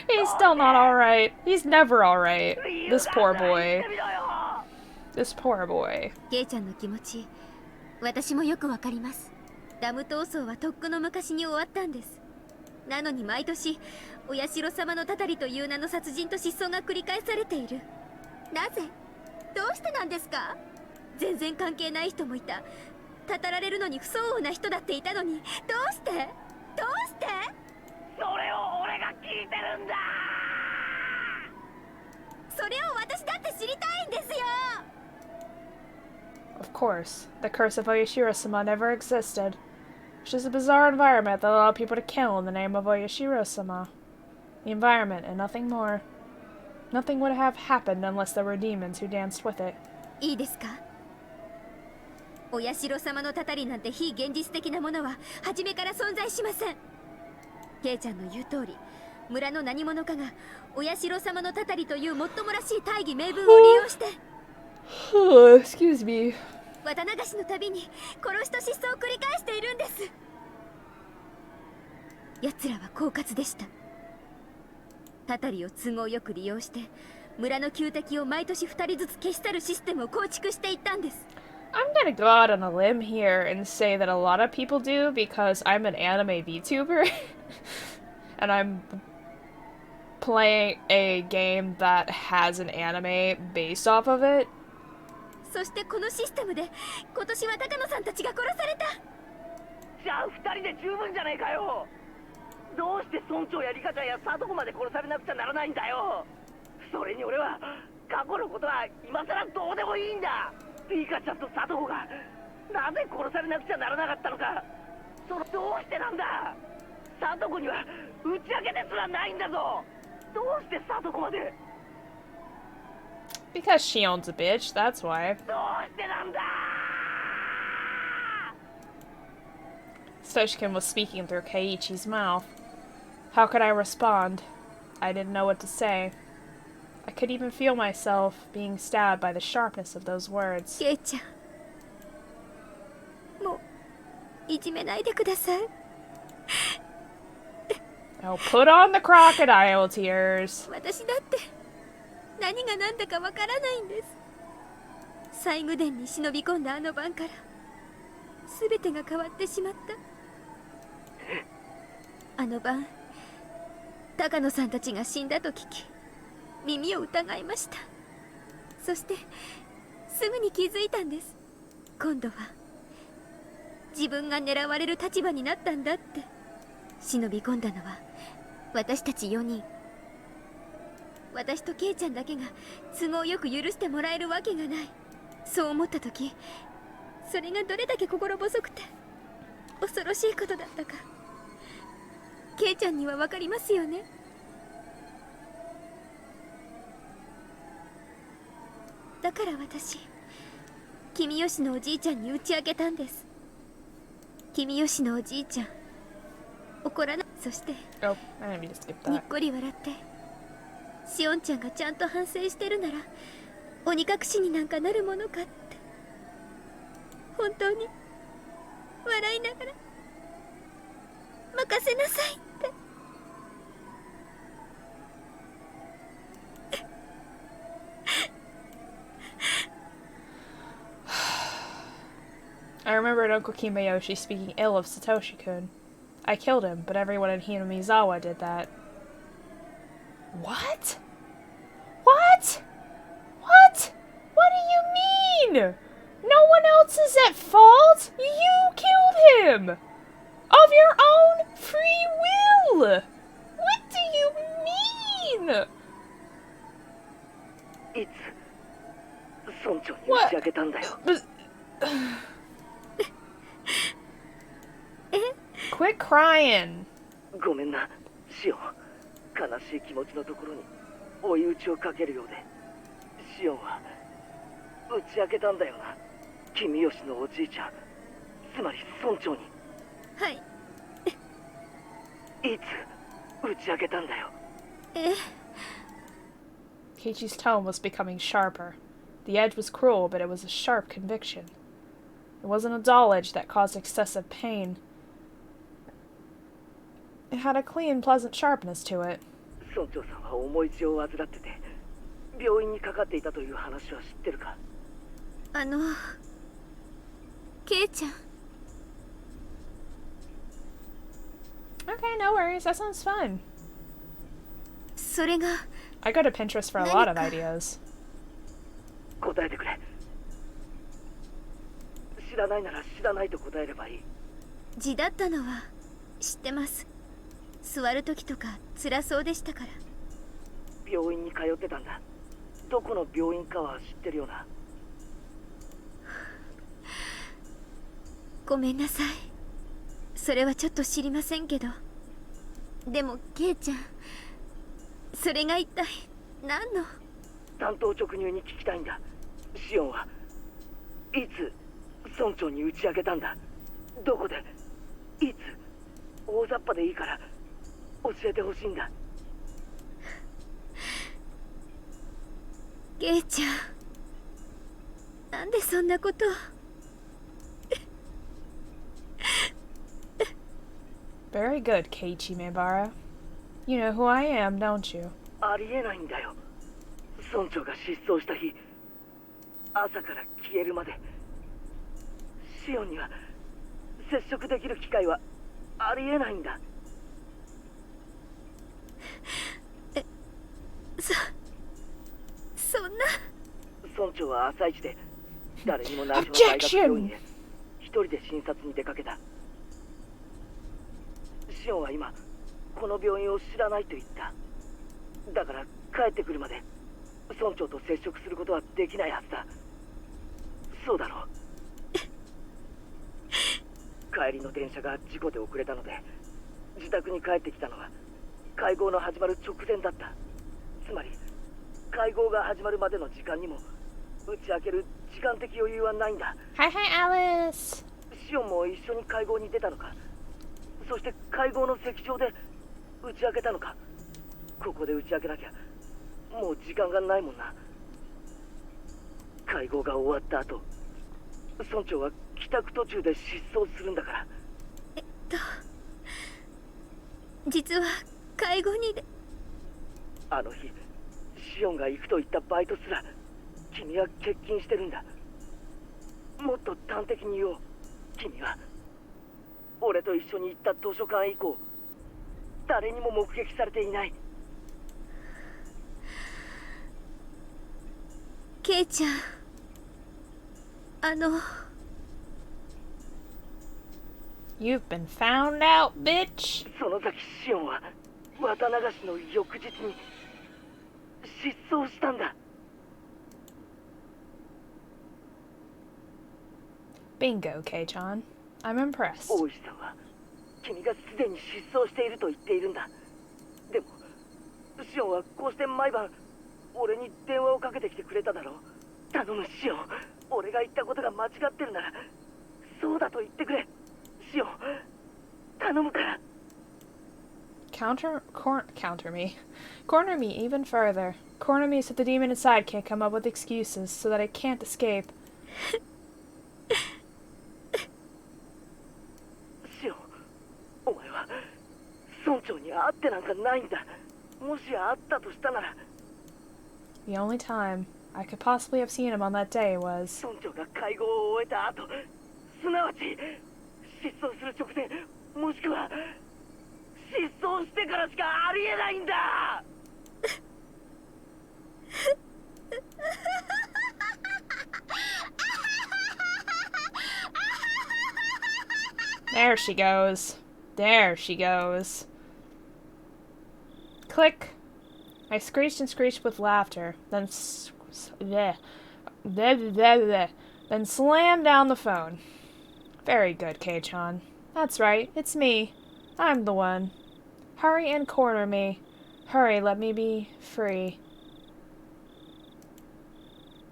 He's still not alright. He's never alright. This poor boy. 言ってみろよ。 This poor boy. ケイちゃんの気持ち、私もよくわかります。ダム闘争はとっくの昔に終わったんです。なのに毎年お社様のたたりという名の殺人と失踪が繰り返されている。なぜ？どうしてなんですか？全然関係ない人もいた。たたられるのに不相応な人だっていたのに、どうして？どうして？それを俺が聞いてるんだ。それを私だって知りたいんですよ。 Of course, the curse of Oyashiro-sama never existed. It's just a bizarre environment that allowed people to kill in the name of Oyashiro-sama. The environment and nothing more. Nothing would have happened unless there were demons who danced with it. いいですか？お社様のたたりなんて非現実的なものは初めから存在しません。ケイちゃんの言う通り、村の何者かがお社様のたたりというもっともらしい大義名分を利用して、Excuse me. 綿流しのたびに殺しと失踪を繰り返しているんです。奴らは狡猾でした。たたりを都合よく利用して村の旧敵を毎年2人ずつ消し去るシステムを構築していったんです。 I'm gonna go out on a limb here and say that a lot of people do because I'm an anime VTuber and I'm playing a game that has an anime based off of it. そしてこのシステムで今年は高野さんたちが殺された。じゃあ2人で十分じゃねえかよ。どうして村長やリカちゃんやサトコまで殺されなくちゃならないんだよ。それに俺は過去のことは今さらどうでもいいんだ。リカちゃんとサトコがなぜ殺されなくちゃならなかったのか、そのどうしてなんだ。サトコには打ち明けですらないんだぞ。どうしてサトコまで。 Because she owns a bitch, that's why. どうしてなんだ。 Satoshi-kun was speaking through Keiichi's mouth. How could I respond? I didn't know what to say. I could even feel myself being stabbed by the sharpness of those words. ケイちゃん、もういじめないでください。 Oh, put on the crocodile tears. 私だって何が何だかわからないんです。西宮殿に忍び込んだあの晩から全てが変わってしまった。あの晩高野さんたちが死んだと聞き耳を疑いました。そしてすぐに気づいたんです。今度は自分が狙われる立場になったんだって。忍び込んだのは私たち4人。私とケイちゃんだけが都合よく許してもらえるわけがない。そう思った時、それがどれだけ心細くて恐ろしいことだったか、ケイちゃんには分かりますよね。だから私、君吉のおじいちゃんに打ち明けたんです。君吉のおじいちゃん、怒らない。そして Oh, I didn't mean to skip にっ that. こり笑って、しおんちゃんがちゃんと反省してるなら鬼隠しになんかなるものかって、本当に笑いながら任せなさいって。I remembered Uncle Kimayoshi speaking ill of Satoshi-kun. I killed him, but everyone in Hinamizawa did that. What? What? What? What do you mean? No one else is at fault? You killed him! Of your own free will! What do you mean? いつ村長に打ち明けたんだよ。 Quit crying. ごめんな、シオン。悲しい気持ちのところに追い打ちをかけるようで。シオンは打ち明けたんだよな、君吉のおじいちゃん、つまり村長に。はい。いつ打ち明けたんだよ。Keiichi's tone was becoming sharper. The edge was cruel, but it was a sharp conviction. It wasn't a dull edge that caused excessive pain. It had a clean, pleasant sharpness to it. 村長さんは重い血を患ってて病院にかかっていたという話は知ってるか？ケイちゃん。Okay, no worries. That sounds fun. それが I go to Pinterest for a lot of ideas. 答えてくれ。知らないなら知らないと答えればいい。字だったのは知ってます。座る時とか辛そうでしたから。病院に通ってたんだ。どこの病院かは知ってるよな。ごめんなさい。それはちょっと知りませんけど。でもケイちゃん、それが一体何の？単刀直入に聞きたいんだ。シオンはいつ村長に打ち明けたんだ？どこで？いつ？大雑把でいいから教えてほしいんだ。ケイちゃん、なんでそんなことを。Very good, Keiichi Maebara. You know who I am, don't you? ありえないんだよ。村長が失踪した日、朝から消えるまでシオンには接触できる機会はありえないんだ。そんな。村長は朝一で誰にも内緒の大学病院へ一人で診察に出かけた。シオンは今この病院を知らないと言った。だから帰ってくるまで村長と接触することはできないはずだ。そうだろう。帰りの電車が事故で遅れたので自宅に帰ってきたのは会合の始まる直前だった。つまり会合が始まるまでの時間にも打ち明ける時間的余裕はないんだ。Hi, hi, Alice. シオンも一緒に会合に出たのか？そして会合の席上で打ち明けたのか？ここで打ち明けなきゃもう時間がないもんな。会合が終わった後、村長は帰宅途中で失踪するんだから。実は会合にあの日シオンが行くと言ったバイトすら君は欠勤してるんだ。もっと端的に言おう。君は俺と一緒に行った図書館以降誰にも目撃されていない。ケイちゃん、You've been found out, bitch. その時シオンは綿流しの翌日に失踪したんだ。Bingo, Kei-chan. I'm impressed. 大石さんは君がすでに失踪していると言っているんだ。でもシオンはこうして毎晩俺に電話をかけてきてくれただろう。頼むシオン、俺が言ったことが間違ってるならそうだと言ってくれ。シオン、頼むから。Counter me. Corner me even further. Corner me so the demon inside can't come up with excuses, so that I can't escape. シオン、お前は村長に会ってなんかないんだ。もし会ったとしたなら The only time I could possibly have seen him on that day was... 村長が会合を終えた後、すなわち失踪する直前、もしくは失踪してからしかありえないんだ。There she goes. There she goes. Click. I screeched and screeched with laughter, then then slammed down the phone. Very good, Kei-chan. That's right, it's me. I'm the one. Hurry and corner me. Hurry, let me be free.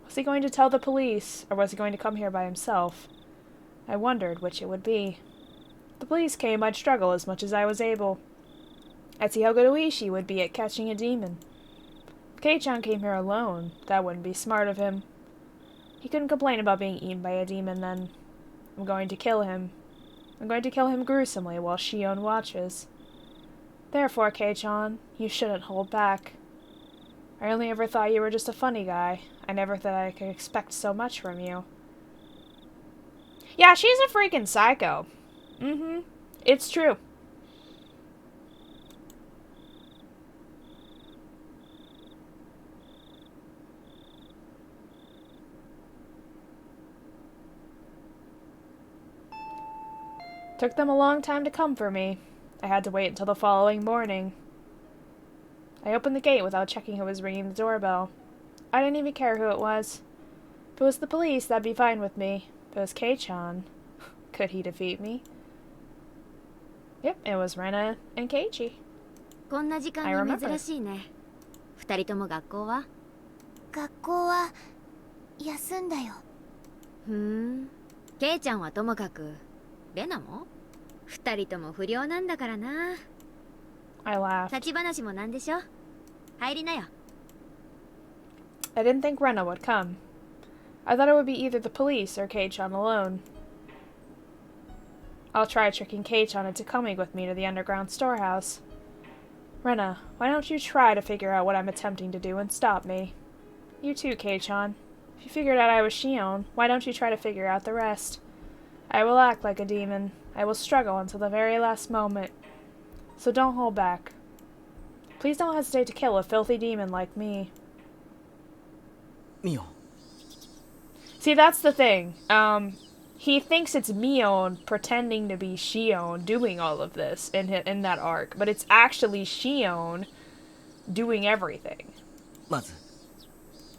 Was he going to tell the police, or was he going to come here by himself? I wondered which it would be. If the police came, I'd struggle as much as I was able. I'd see how good Uishi would be at catching a demon. If Kei-chan came here alone, that wouldn't be smart of him. He couldn't complain about being eaten by a demon then. I'm going to kill him. I'm going to kill him gruesomely while Shion watches. Therefore, Kei-chan, you shouldn't hold back. I only ever thought you were just a funny guy. I never thought I could expect so much from you. Yeah, she's a freaking psycho. Mm-hmm. It's true. Took them a long time to come for me. I had to wait until the following morning. I opened the gate without checking who was ringing the doorbell. I didn't even care who it was. If it was the police, that'd be fine with me. If it was Kei-chan, could he defeat me? Yep, it was Rena and Keiichi. こんな時間に珍しいね。二人とも学校は？学校は休んだよ。ケイちゃんはともかく、レナも？二人とも不良なんだからな。I laughed. 立ち話もなんでしょ？入りなよ。I didn't think Rena would come. I thought it would be either the police or Kei-chan alone. I'll try tricking Kei-chan into coming with me to the underground storehouse. Rena, why don't you try to figure out what I'm attempting to do and stop me? You too, Kei-chan. If you figured out I was Shion, why don't you try to figure out the rest? I will act like a demon. I will struggle until the very last moment. So don't hold back. Please don't hesitate to kill a filthy demon like me. Mio. See, that's the thing. He thinks it's Mion pretending to be Shion doing all of this in that arc, but it's actually Shion doing everything. まず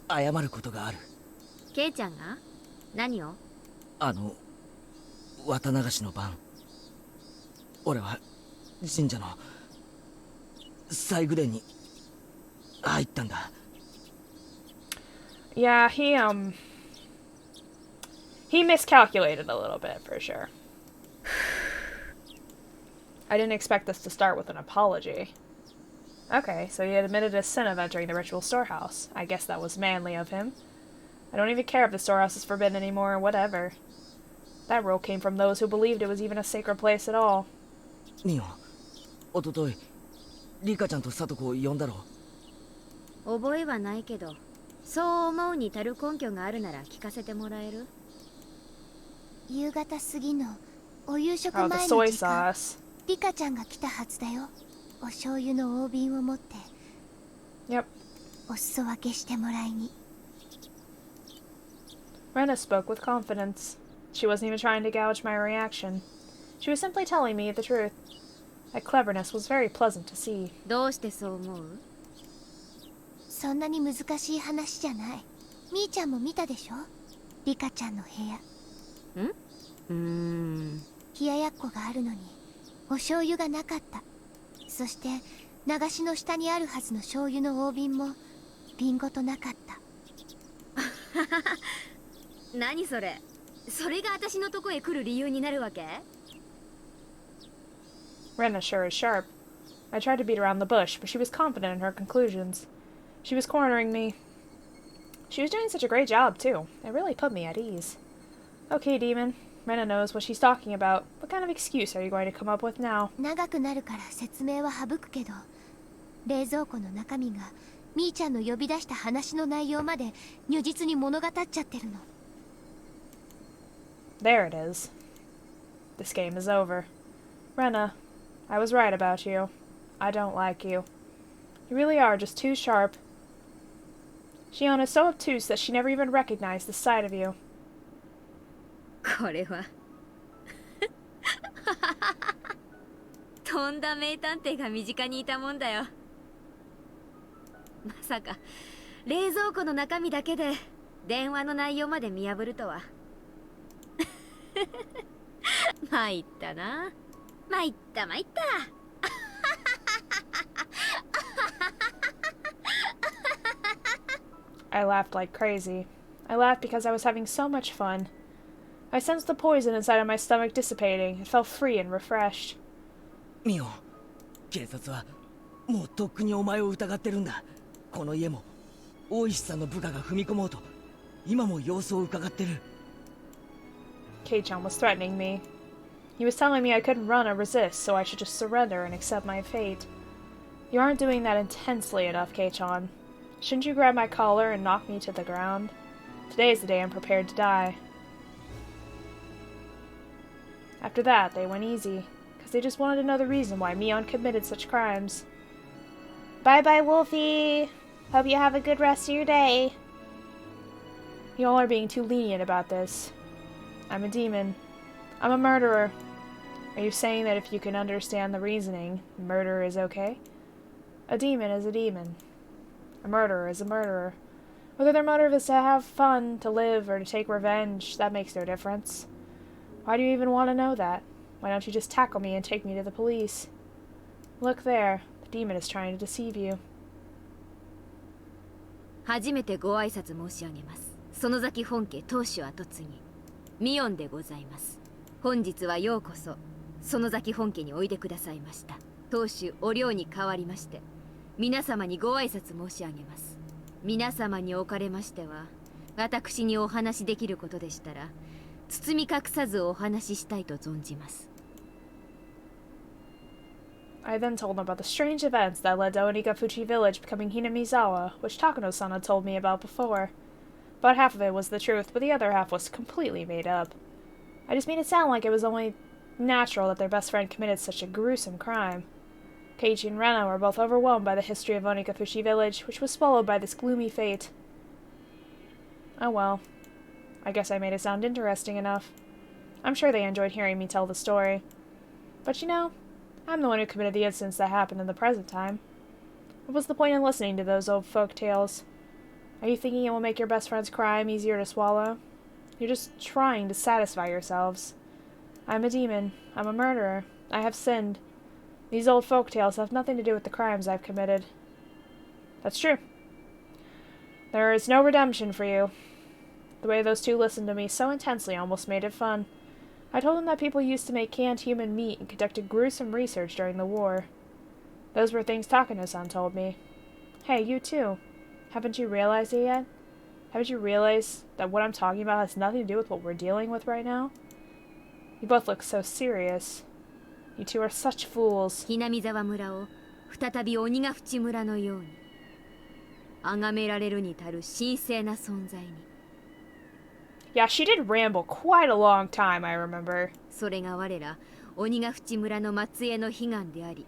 謝ることがある。ケイちゃんが？何を？綿流しの晩、俺は神社の祭具殿に入ったんだ。Yeah, he miscalculated a little bit, for sure. I didn't expect this to start with an apology. Okay, so he admitted his sin of entering the ritual storehouse. I guess that was manly of him. I don't even care if the storehouse is forbidden anymore or whatever. That rule came from those who believed it was even a sacred place at all. ミオ、おとといリカちゃんとサトコを呼んだろ。覚えはないけど、そう思うに足る根拠があるなら聞かせてもらえる？夕方過ぎのお夕食 Oh, 前 the の soy 時間、 sauce. リカちゃんが来たはずだよ。お醤油の大瓶を持って Yep. お裾分けしてもらいに。 Rena spoke with confidence. She wasn't even trying to gouge my reaction. She was simply telling me the truth. That cleverness was very pleasant to see. どうしてそう思う？そんなに難しい話じゃない。みーちゃんも見たでしょ、リカちゃんの部屋。冷ややっこがあるのにお醤油がなかった。そして流しの下にあるはずの醤油の大瓶も瓶ごとなかった。何それ？それが私のとこへ来る理由になるわけ？ Rena sure is sharp. I tried to beat around the bush, but she was confident in her conclusions. She was cornering me. She was doing such a great job, too. It really put me at ease. Okay, Demon. Rena knows what she's talking about. What kind of excuse are you going to come up with now? 長くなるから説明は省くけど、冷蔵庫の中身がみーちゃんの呼び出した話の内容まで如実に物語っちゃってるの。 There it is. This game is over. Rena, I was right about you. I don't like you. You really are just too sharp. Shion is so obtuse that she never even recognized this side of you. これはとんだ名探偵が身近にいたもんだよ。まさか冷蔵庫の中身だけで電話の内容まで見破るとは。参ったな。参った参った。I laughed like crazy. I laughed because I was having so much fun. I sensed the poison inside of my stomach dissipating and felt free and refreshed. ミオ、警察はもうとっくにお前を疑ってるんだ。この家も大石さんの部下が踏み込もうと今も様子を伺ってる。Kei-chan was threatening me. He was telling me I couldn't run or resist, so I should just surrender and accept my fate. You aren't doing that intensely enough, Kei-chan. Shouldn't you grab my collar and knock me to the ground? Today is the day I'm prepared to die. After that, they went easy, because they just wanted to know the reason why Mion committed such crimes. Bye-bye, Wolfie! Hope you have a good rest of your day. You all are being too lenient about this. I'm a demon. I'm a murderer. Are you saying that if you can understand the reasoning, murder is okay? A demon is a demon. A murderer is a murderer. Whether their motive is to have fun, to live, or to take revenge, that makes no difference. Why do you even want to know that? Why don't you just tackle me and take me to the police? Look there. The demon is trying to deceive you. 初めてご挨拶申し上げます。園崎本家当主跡継ぎミオンでございます。本日はようこそ園崎本家においでくださいました。当主お涼に代わりまして皆様にご挨拶申し上げます。皆様におかれましては私にお話しできることでしたら包み隠さずお話ししたいと存じます。 I then told him about the strange events that led to Onikafuchi village becoming Hinamizawa, which Takano-san had told me about before. About half of it was the truth, but the other half was completely made up. I just made it sound like it was only natural that their best friend committed such a gruesome crime. Keiichi and Rena were both overwhelmed by the history of Onikafuchi village, which was swallowed by this gloomy fate. Oh well. I guess I made it sound interesting enough. I'm sure they enjoyed hearing me tell the story. But you know, I'm the one who committed the incidents that happened in the present time. What was the point in listening to those old folk tales? Are you thinking it will make your best friend's crime easier to swallow? You're just trying to satisfy yourselves. I'm a demon. I'm a murderer. I have sinned. These old folk tales have nothing to do with the crimes I've committed. That's true. There is no redemption for you. The way those two listened to me so intensely almost made it fun. I told them that people used to make canned human meat and conducted gruesome research during the war. Those were things Takano-san told me. Hey, you too. Haven't you realized it yet? Haven't you realized that what I'm talking about has nothing to do with what we're dealing with right now? You both look so serious. You two are such fools. ひなみ沢村を再び鬼ヶ淵村のように崇められるに足る神聖な存在に。Yeah, she did ramble quite a long time, I remember. それが我ら鬼ヶ淵村の末裔の悲願であり、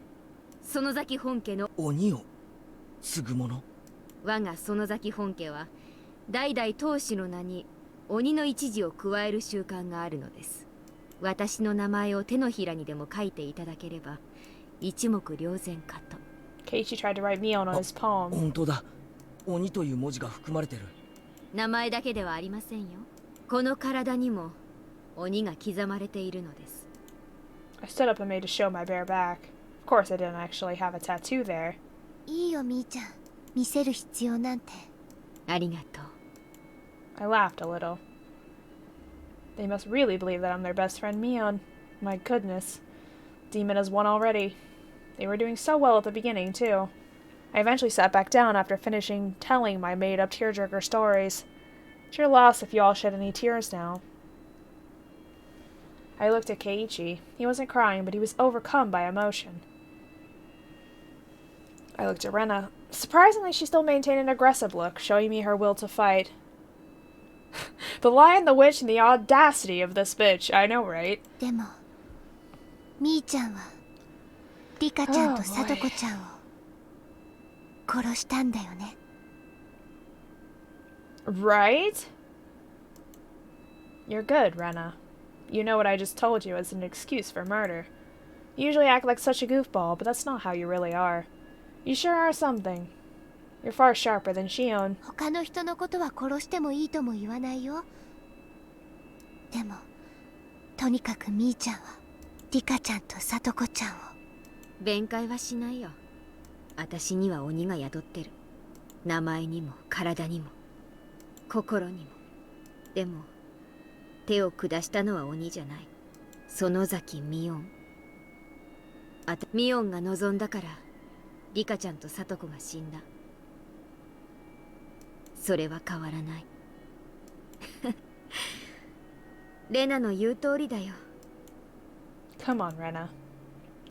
園崎本家の鬼を継ぐ者。我が園崎本家は代々当主の名に鬼の一字を加える習慣があるのです。私の名前を手のひらにでも書いていただければ一目瞭然かと。 Keiichi tried to write Mion on his palm. 本当だ。鬼という文字が含まれてる。名前だけではありませんよ。この体にも鬼が刻まれているのです。 I stood up and made to show my bare back. Of course, I didn't actually have a tattoo there. いいよみーちゃん、見せる必要なんて。ありがとう。 I laughed a little. They must really believe that I'm their best friend Mion. My goodness. Demon has won already. They were doing so well at the beginning, too. I eventually sat back down after finishing telling my made-up tearjerker stories. It's your loss if you all shed any tears now. I looked at Keiichi. He wasn't crying, but he was overcome by emotion. I looked at Rena. Surprisingly, she still maintained an aggressive look, showing me her will to fight. The Lion, the Witch, and the audacity of this bitch. I know, right? でもみーちゃんはリカちゃんとサトコちゃんを殺したんだよね。 Right? You're good, Rena. You know what I just told you as an excuse for murder. You usually act like such a goofball, but that's not how you really are. You sure are something. You're far sharper than Shion. 他の人のことは殺してもいいとも言わないよ。でもとにかくみーちゃんはリカちゃんとサトコちゃんを。弁解はしないよ。私には鬼が宿ってる。名前にも体にも心にも。でも手を下したのは鬼じゃない。園崎ミオン。ミオンが望んだからリカちゃんとサトコが死んだ。それは変わらない。レナの言う通りだよ。 Come on, Rena.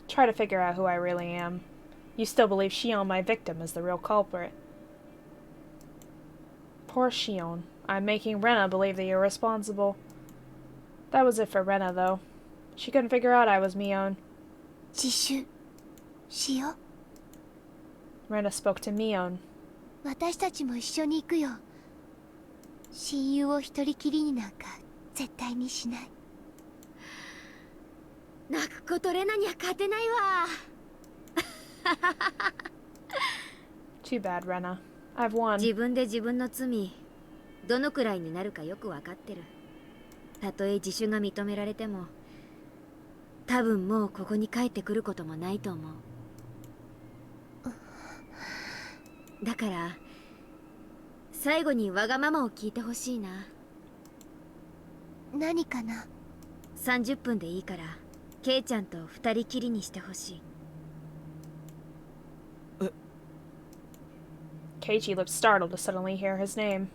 Try to figure out who I really am. You still believe Shion, my victim, is the real culprit. Poor Shion. I'm making Rena believe that you're responsible. That was it for Rena, though. She couldn't figure out I was Mion. 自首しよう。 Rena spoke to Mion. 私たちも一緒に行くよ。親友を一人きりになんか絶対にしない。泣くことレナには勝てないわ。Too bad, Rena. I've won. 自分で自分の罪どのくらいになるかよくわかってる。たとえ自首が認められても多分もうここに帰ってくることもないと思う。だから最後にわがままを聞いてほしいな。何かな。30分でいいからケイちゃんと二人きりにしてほしい。Keiichi looked startled to suddenly hear his name.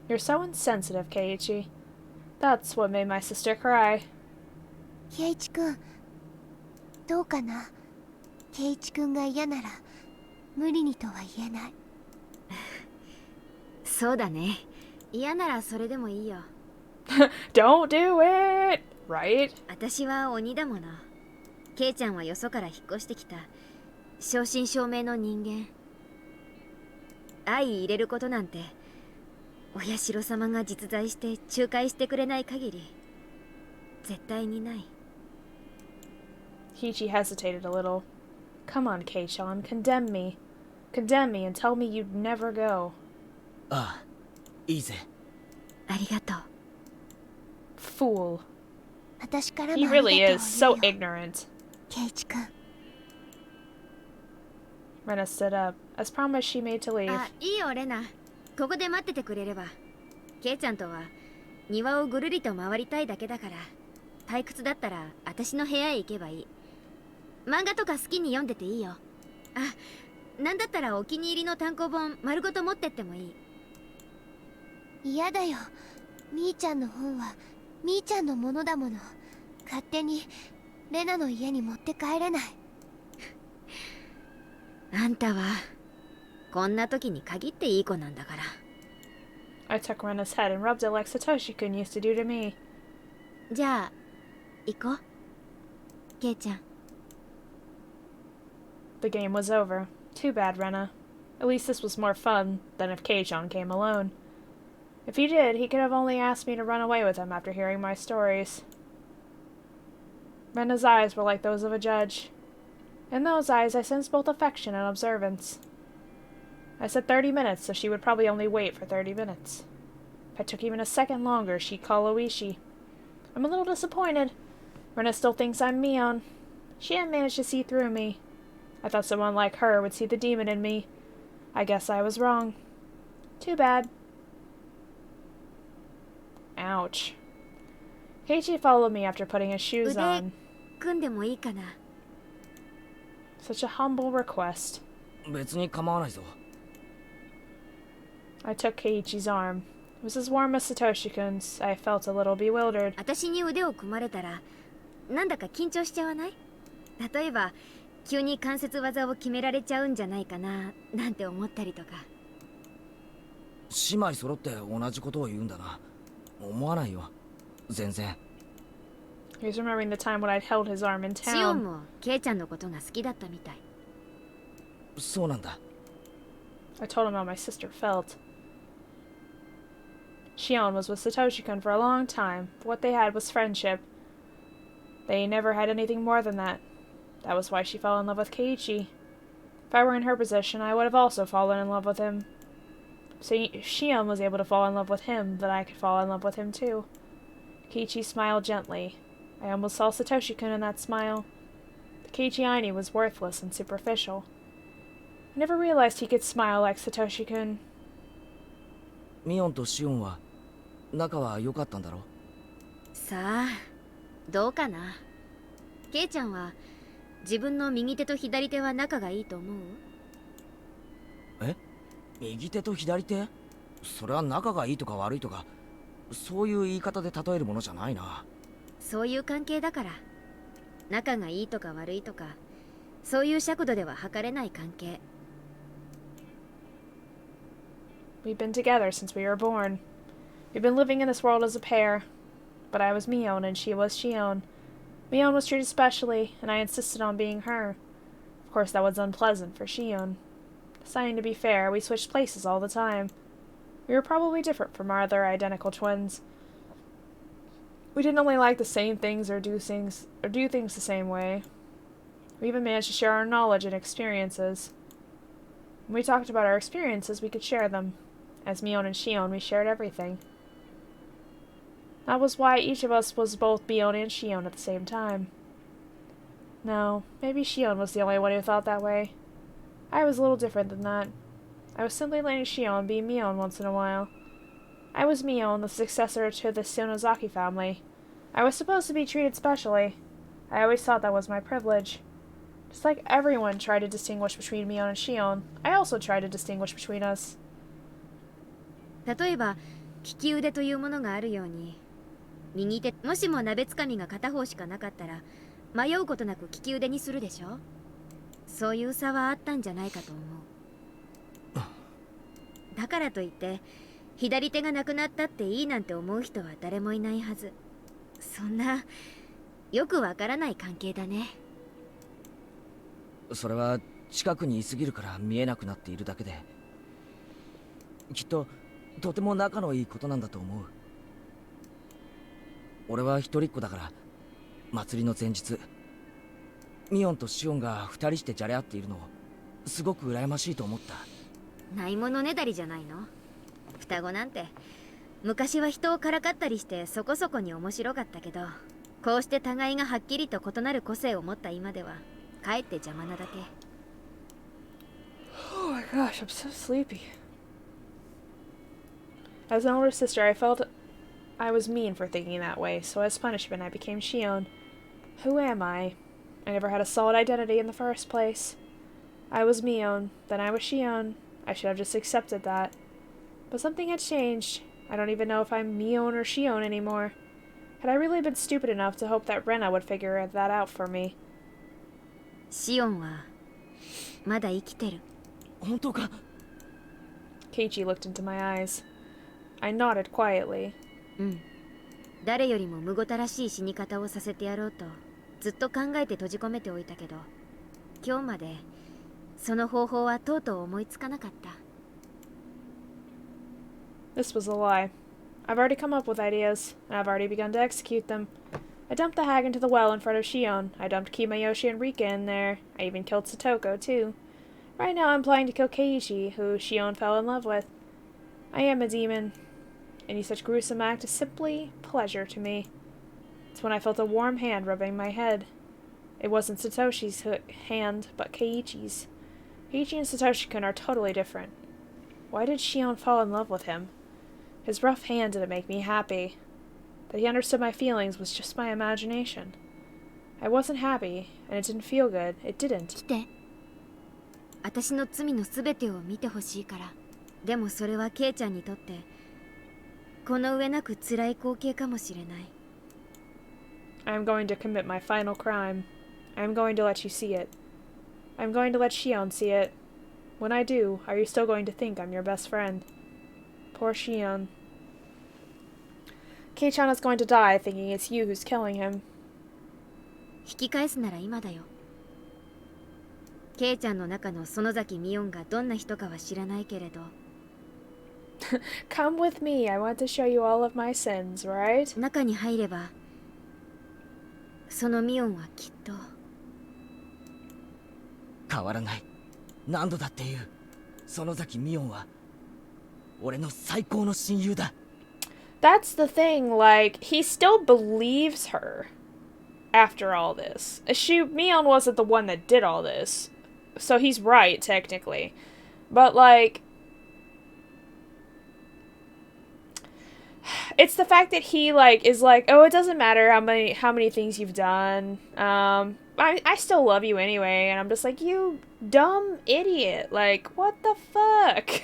You're so insensitive, Keiichi. That's what made my sister cry. ケイチ君どうかな。ケイチ君が嫌なら無理にとは言えない。そうだね。嫌ならそれでもいいよ。Don't do it! Right? 私は鬼だもの。ケイちゃんはよそから引っ越してきた正真正銘の人間。相入れることなんてお社様が実在して仲介してくれない限り絶対にない。 Keiichi hesitated a little. Come on, Keichan, condemn me. Condemn me and tell me you'd never go. ああ、いいぜ。ありがとう。Fool. 私からも He ありがとう really を言う is よ so ignorant. ケイチ君。 Rena stood up. As promised, she made to leave. あ、いいよレナ。ここで待っててくれれば。ケイちゃんとは庭をぐるりと回りたいだけだから退屈だったら私の部屋へ行けばいい。漫画とか好きに読んでていいよ。あ、なんだったらお気に入りの単行本丸ごと持ってってもいい。嫌だよ。みーちゃんの本はみーちゃんのものだもの。勝手にレナの家に持って帰れない。あんたはこんな時に限っていい子なんだから。I took Rena's head and rubbed it like Satoshi-kun used to do to me. じゃあ行こうケイちゃん The game was over. Too bad, Rena. At least this was more fun than if Kei-chan came alone. If he did, he could have only asked me to run away with him after hearing my stories. Rena's eyes were like those of a judge. In those eyes, I sensed both affection and observance. I said 30 minutes, so she would probably only wait for 30 minutes. If I took even a second longer, she'd call Oishi. I'm a little disappointed. Rena still thinks I'm Mion. She didn't manage to see through me. I thought someone like her would see the demon in me. I guess I was wrong. Too bad. Ouch. Keiichi followed me after putting his shoes on. 組んでもいいかな Such a humble request. 別に構わないぞ。 I took Keiichi's arm. It was as warm as Satoshi-kun's. I felt a little bewildered. 私に腕を組まれたらなんだか緊張しちゃわない例えば急に関節技を決められちゃうんじゃないかななんて思ったりとか姉妹揃って同じことを言うんだな。思わないよ。全然。 He was remembering the time when I'd held his arm in シオン town. もケイちゃんのことが好きだったみたいそうなんだ。 I told him how my sister felt. Shion was with Satoshi-kun for a long time, but what they had was friendship. They never had anything more than that. That was why she fell in love with Keiichi. If I were in her position, I would have also fallen in love with him. So if Shion was able to fall in love with him, then I could fall in love with him too. Keiichi smiled gently. I almost saw Satoshi-kun in that smile. The Keiichi I knew was worthless and superficial. I never realized he could smile like Satoshi-kun. ミオンとシオンは仲は良かったんだろ。さあどうかなケイちゃんは自分の右手と左手は仲がいいと思うえ？右手と左手？それは仲がいいとか悪いとかそういう言い方で例えるものじゃないな。そういう関係だから仲がいいとか悪いとかそういう尺度では測れない関係 We've been together since we were born. We've been living in this world as a pair. But I was Mion and she was Shion. Mion was treated specially, and I insisted on being her. Of course, that was unpleasant for Shion. Deciding to be fair, we switched places all the time. We were probably different from our other identical twins. We didn't only like the same things or do things the same way. We even managed to share our knowledge and experiences. When we talked about our experiences, we could share them. As Mion and Shion, we shared everything. That was why each of us was both Mion and Shion at the same time. No, maybe Shion was the only one who thought that way. I was a little different than that. I was simply letting Shion be Mion once in a while. I was Mion, the successor to the Shionozaki family. I was supposed to be treated specially. I always thought that was my privilege. Just like everyone tried to distinguish between Mion and Shion, I also tried to distinguish between us. 例えば利き腕というものがあるように右手もしも鍋つかみが片方しかなかったら迷うことなく利き腕にするでしょそういう差はあったんじゃないかと思うだからといって左手がなくなったっていいなんて思う人は誰もいないはずそんなよくわからない関係だねそれは近くにいすぎるから見えなくなっているだけできっととても仲のいいことなんだと思う俺は一人っ子だから祭りの前日ミオンとシオンが二人してじゃれ合っているのすごく羨ましいと思ったないものねだりじゃないの双子なんて昔は人をからかったりしてそこそこに面白かったけどこうして互いがはっきりと異なる個性を持った今ではかえって邪魔なだけ Oh my gosh, I'm so sleepy. As an older sister, I felt I was mean for thinking that way, so as punishment I became Shion. Who am I? I never had a solid identity in the first place. I was Mion, then I was Shion. I should have just accepted that. But something had changed. I don't even know if I'm Mion or Shion anymore. Had I really been stupid enough to hope that Rena would figure that out for me? シオンはまだ生きてる本当か Keiichi looked into my eyes. I nodded quietly. 誰よりもむごたらしい死に方をさせてやろうとずっと考えて閉じ込めておいたけど、今日までその方法はとうとう思いつかなかった。 This was a lie. I've already come up with ideas, and I've already begun to execute them. I dumped the hag into the well in front of Shion. I dumped Kimayoshi and Rika in there. I even killed Satoko, too. Right now I'm planning to kill Keiichi, who Shion fell in love with. I am a demon. Any such gruesome act is simply pleasure to me. It's when I felt a warm hand rubbing my head. It wasn't Satoshi's hand, but Keiichi's. Keiichi and Satoshi-kun are totally different. Why did Shion fall in love with him? His rough hand didn't make me happy. That he understood my feelings was just my imagination. I wasn't happy, and it didn't feel good. It didn't. 来て。私の罪のすべてを見てほしいから。でもそれはケイちゃんにとってこの上なく辛い光景かもしれない。I'm going to commit my final crime. I'm going to let you see it. I'm going to let Shion see it. When I do, are you still going to think I'm your best friend? Poor Shion. Kei-chan is going to die thinking it's you who's killing him. 引き返すなら今だよ。ケイちゃんの中の園崎美音がどんな人かは知らないけれど。Come with me. I want to show you all of my sins, right? 中に入れば、その美音はきっと。変わらない。何度だって言う。園崎美音は俺の最高の親友だ。That's the thing, like, he still believes her after all this. Mion wasn't the one that did all this, so he's right, technically. But, like, it's the fact that he, like, is like, oh, it doesn't matter how many things you've done. I still love you anyway. And I'm just like, you dumb idiot. Like, what the fuck?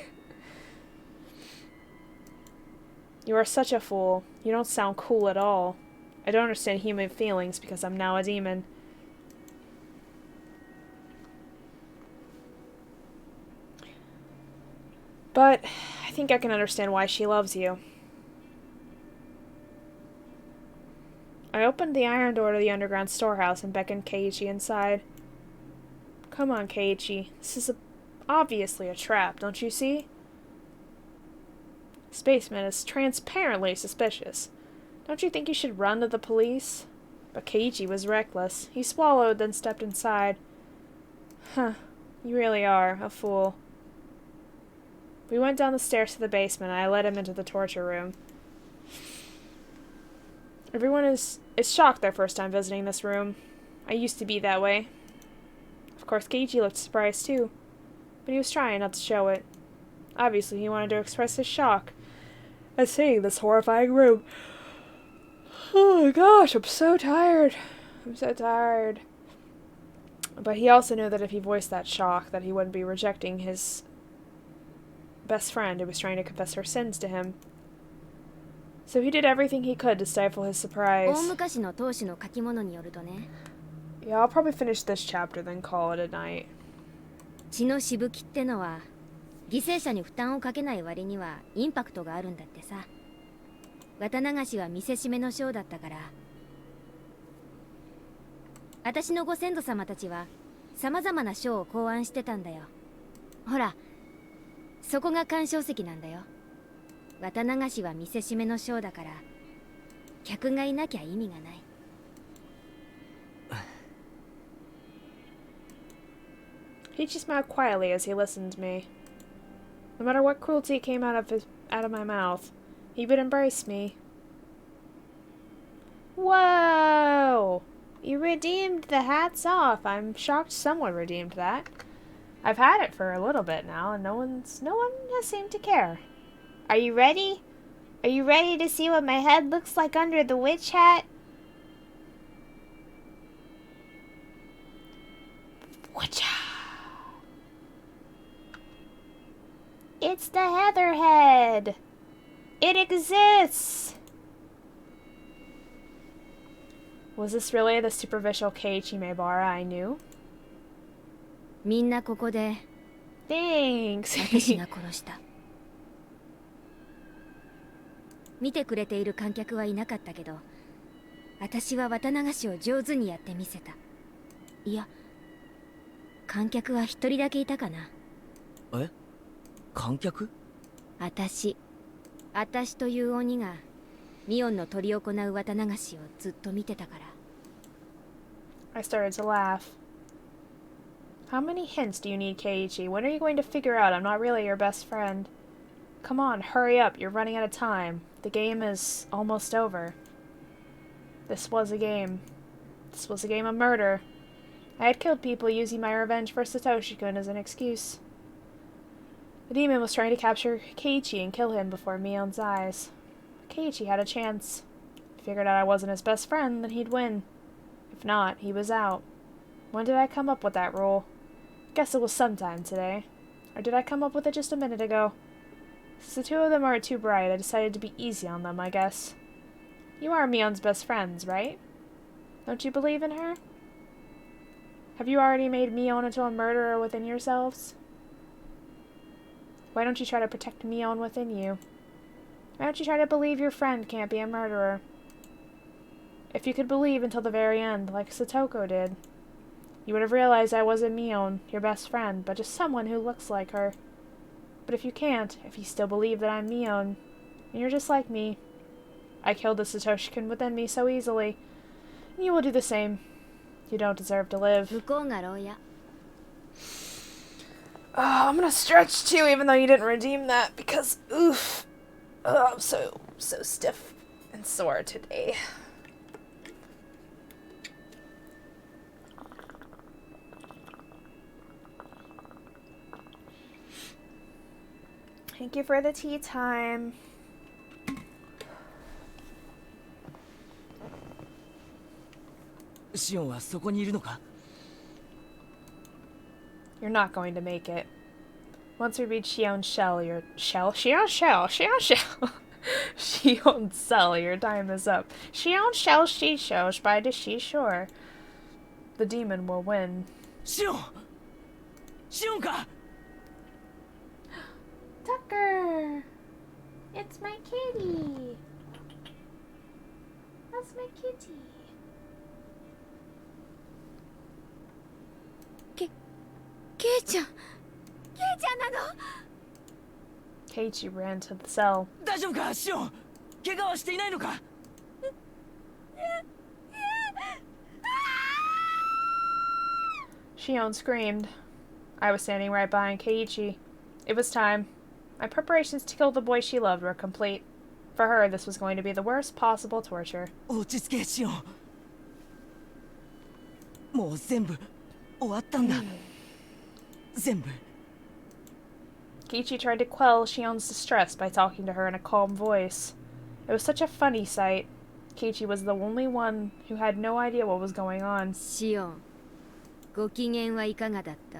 You are such a fool. You don't sound cool at all. I don't understand human feelings because I'm now a demon. But I think I can understand why she loves you. I opened the iron door to the underground storehouse and beckoned Keiichi inside. Come on, Keiichi. This is obviously a trap, don't you see? This basement is transparently suspicious. Don't you think you should run to the police? But Keiichi was reckless. He swallowed, then stepped inside. Huh. You really are a fool. We went down the stairs to the basement, and I led him into the torture room. Everyone is shocked their first time visiting this room. I used to be that way. Of course, Keiichi looked surprised too, but he was trying not to show it. Obviously, he wanted to express his shock at seeing this horrifying room. Oh my gosh, I'm so tired. I'm so tired. But he also knew that if he voiced that shock, that he wouldn't be rejecting his best friend who was trying to confess her sins to him. So he did everything he could to stifle his surprise. 大昔の当主の書き物によるとね。Yeah, I'll probably finish this chapter, then call it a night. 血のしぶきってのは犠牲者に負担をかけない割にはインパクトがあるんだってさ。綿流しは見せしめのショーだったから。私のご先祖様たちは様々なショーを考案してたんだよ。ほら、そこが鑑賞席なんだよ。綿流しは見せしめのショーだから、客がいなきゃ意味がない。He just smiled quietly as he listened to me. No matter what cruelty came out of my mouth, he would embrace me. Whoa! You redeemed the hats off. I'm shocked someone redeemed that. I've had it for a little bit now, and no one has seemed to care. Are you ready? Are you ready to see what my head looks like under the witch hat? Witcha! It's the heather head! It exists! Was this really the superficial Keiichi Maebara I knew? みんなここで Thanks! 私が殺した。見てくれている観客はいなかったけど、私は綿流しを上手にやってみせた。いや、観客は一人だけいたかな。え、観客？私という鬼がミオンの執り行う綿流しをずっと見てたから。I started to laugh. How many hints do you need, Keiichi? When are you going to figure out I'm not really your best friend? Come on, hurry up, you're running out of time. The game is almost over. This was a game. This was a game of murder. I had killed people using my revenge for Satoshi-kun as an excuse. The demon was trying to capture Keiichi and kill him before Mion's eyes. Keiichi had a chance. He figured out I wasn't his best friend, then he'd win. If not, he was out. When did I come up with that rule? Guess it was sometime today. Or did I come up with it just a minute ago? Since the two of them are too bright, I decided to be easy on them, I guess. You are Mion's best friends, right? Don't you believe in her? Have you already made Mion into a murderer within yourselves? Why don't you try to protect Mion within you? Why don't you try to believe your friend can't be a murderer? If you could believe until the very end, like Satoko did, you would have realized I wasn't Mion, your best friend, but just someone who looks like her. But if you can't, if you still believe that I'm Mion, and you're just like me, I killed the Satoshi-kun within me so easily, and you will do the same. You don't deserve to live. 向こうが牢屋。Oh, I'm gonna stretch too, even though you didn't redeem that, because, oof. Oh, I'm so stiff and sore today. Thank you for the tea time. Shion はそこにいるのか? You're not going to make it. Once we reach Shion's cell, your cell, your time is up. Shion shell, Shisho, by the seashore. The demon will win. Shion! Shion ka? Tucker! It's my kitty! That's my kitty. ケイちゃんなの？ Keiichi ran to the cell. 大丈夫か、シオン？怪我はしていないのか? Shion screamed. I was standing right behind Keiichi. It was time. My preparations to kill the boy she loved were complete. For her, this was going to be the worst possible torture. 落ち着け、シオン。もう全部終わったんだ。全部。Keiichi tried to quell Shion's distress by talking to her in a calm voice. It was such a funny sight. Keiichi was the only one who had no idea what was going on. シオン、ご機嫌はいかがだった？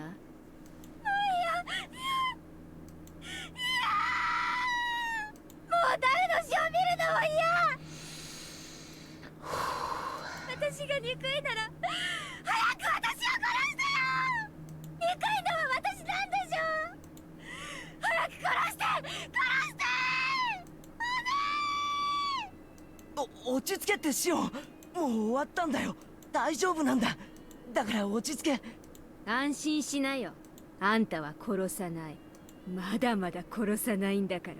私が憎いなら早く私を殺してよ。憎いのは私なんでしょ。早く殺して落ち着けってシオン。もう終わったんだよ。大丈夫なんだ。だから落ち着け。安心しなよ。あんたは殺さない。まだまだ殺さないんだから。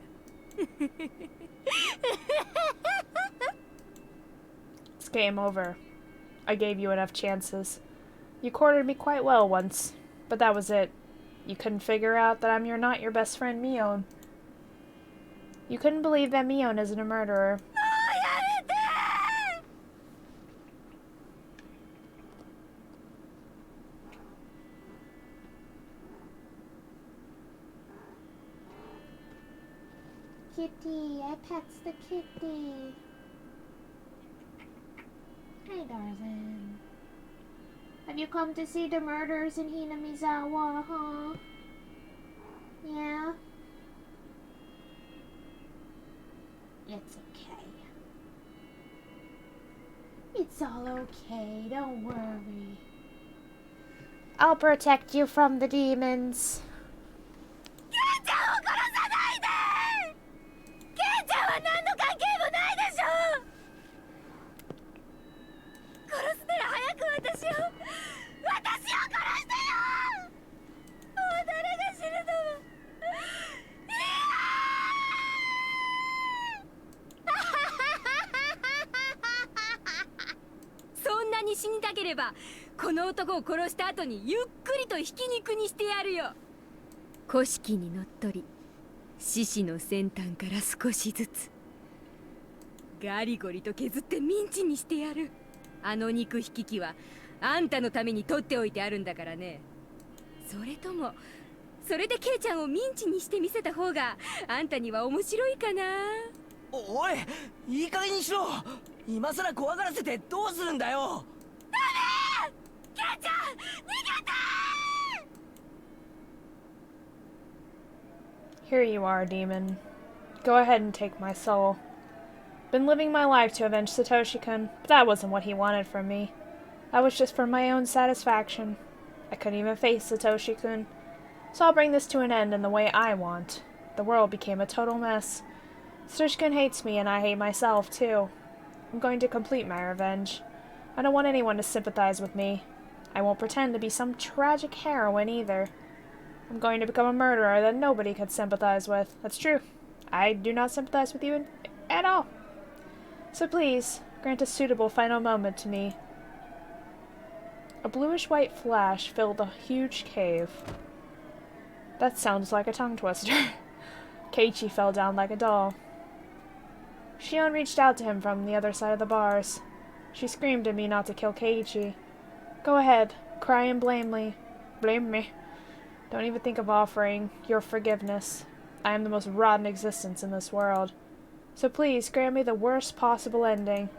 It's game over. I gave you enough chances. You cornered me quite well once, but that was it. You couldn't figure out that I'm not your best friend Mion. You couldn't believe that Mion isn't a murderer. Kitty, I pets the kitty. Hi, darling. Have you come to see the murders in Hinamizawa, huh? Yeah? It's okay. It's all okay, don't worry. I'll protect you from the demons. ケイちゃんを殺さないで。ケイちゃんは何の関係もければこの男を殺した後にゆっくりとひき肉にしてやるよ。古式にのっとり獅子の先端から少しずつガリゴリと削ってミンチにしてやる。あの肉引き器はあんたのために取っておいてあるんだからね。それともそれでケイちゃんをミンチにしてみせた方があんたには面白いかな。おい、いい加減にしろ。今さら怖がらせてどうするんだよ。ケイちゃん逃げて。 Here you are, demon. Go ahead and take my soul. Been living my life to avenge Satoshi-kun, but that wasn't what he wanted from me. That was just for my own satisfaction. I couldn't even face Satoshi-kun, so I'll bring this to an end in the way I want. The world became a total mess. Satoshi-kun hates me, and I hate myself, too. I'm going to complete my revenge. I don't want anyone to sympathize with me. I won't pretend to be some tragic heroine, either. I'm going to become a murderer that nobody could sympathize with. That's true. I do not sympathize with you at all. So please, grant a suitable final moment to me. A bluish-white flash filled the huge cave. That sounds like a tongue twister. Keiichi fell down like a doll. Shion reached out to him from the other side of the bars. She screamed at me not to kill Keiichi. Go ahead, cry and blame me. Blame me. Don't even think of offering your forgiveness. I am the most rotten existence in this world. So please, grant me the worst possible ending.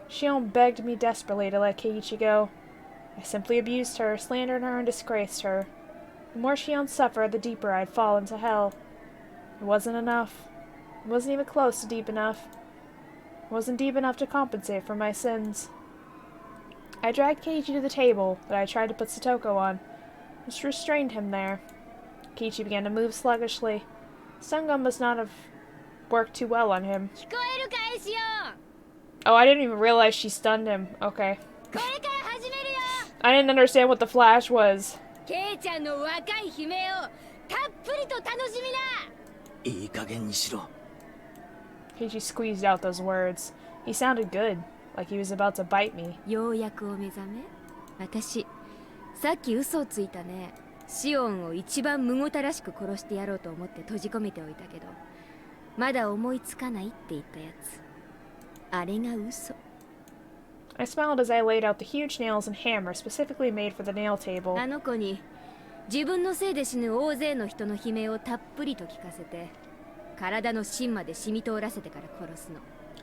Shion begged me desperately to let Keiichi go. I simply abused her, slandered her, and disgraced her. The more Shion suffered, the deeper I'd fall into hell. It wasn't enough. It wasn't even close to deep enough. It wasn't deep enough to compensate for my sins. I dragged Keiichi to the table that I tried to put Satoko on, just restrained him there. Keiichi began to move sluggishly. Stun gun must not have worked too well on him. Oh, I didn't even realize she stunned him. Okay. I didn't understand what the flash was. ケイちゃんの若い悲鳴をたっぷりと楽しみな。いい加減にしろ。 Keiichi squeezed out those words. He sounded good, like he was about to bite me. ようやくお目覚め。私、さっき嘘をついたね。シオンを一番むごたらしく殺してやろうと思って閉じ込めておいたけど、まだ思いつかないって言ったやつ。あれが嘘。I smiled as I laid out the huge nails and hammer specifically made for the nail table. あの子に自分のせいで死ぬ大勢の人の悲鳴をたっぷりと聞かせて、体の芯まで染み通らせてから殺すの。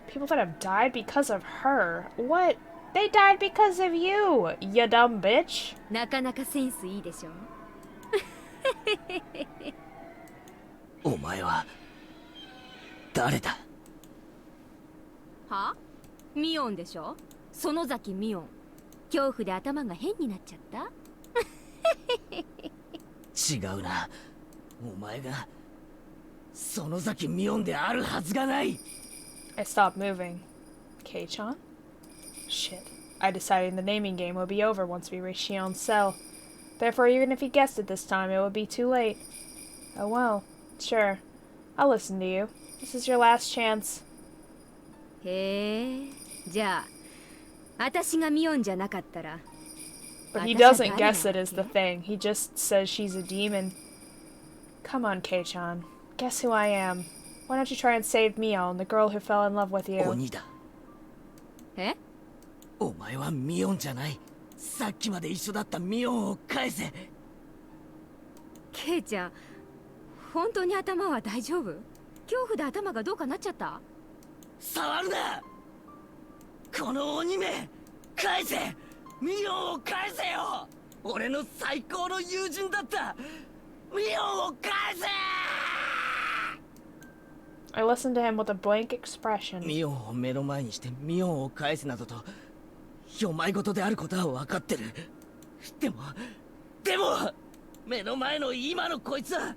People that have died because of her? What? They died because of you, you dumb bitch. なかなかセンスいいでしょ。お前は誰だ？は？ミオンでしょ？園崎ミオン。恐怖で頭が変になっちゃった？違うな。お前が園崎ミオンであるはずがない。 I stopped moving. Kei-chan? Shit. I decided the naming game would be over once we reached Shion's cell. Therefore, even if he guessed it this time, it would be too late. Oh well. Sure. I'll listen to you. This is your last chance. へえ。じゃあ、私がミオンじゃなかったら。 But he doesn't guess it is the thing. He just says she's a demon. Come on, Kei-chan. Guess who I am. Why don't you try and save Mion, the girl who fell in love with you? 鬼だ。え？お前はミオンじゃない。さっきまで一緒だったミオンを返せ。ケイちゃん、本当に頭は大丈夫？恐怖で頭がどうかなっちゃった？触るな！この鬼め！返せ！ミオンを返せよ！俺の最高の友人だったミオンを返せ！ I listened to him with a blank expression. ミオンを目の前にしてミオンを返すなどとお前事であることは分かってる。でも目の前の今のこいつは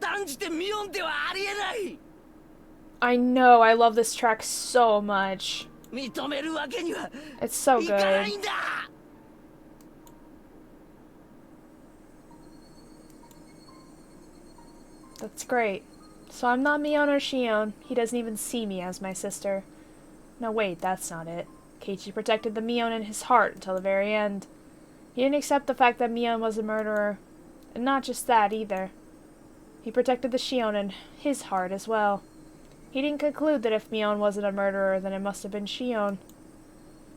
断じてミオンではありえない。 I know, I love this track so much. 認めるわけには It's so いかない good. んだ。 That's great. So I'm not Mion or Shion. He doesn't even see me as my sister. No, wait, that's not it. Keiichi protected the Mion in his heart until the very end. He didn't accept the fact that Mion was a murderer. And not just that, either. He protected the Shion in his heart as well. He didn't conclude that if Mion wasn't a murderer, then it must have been Shion.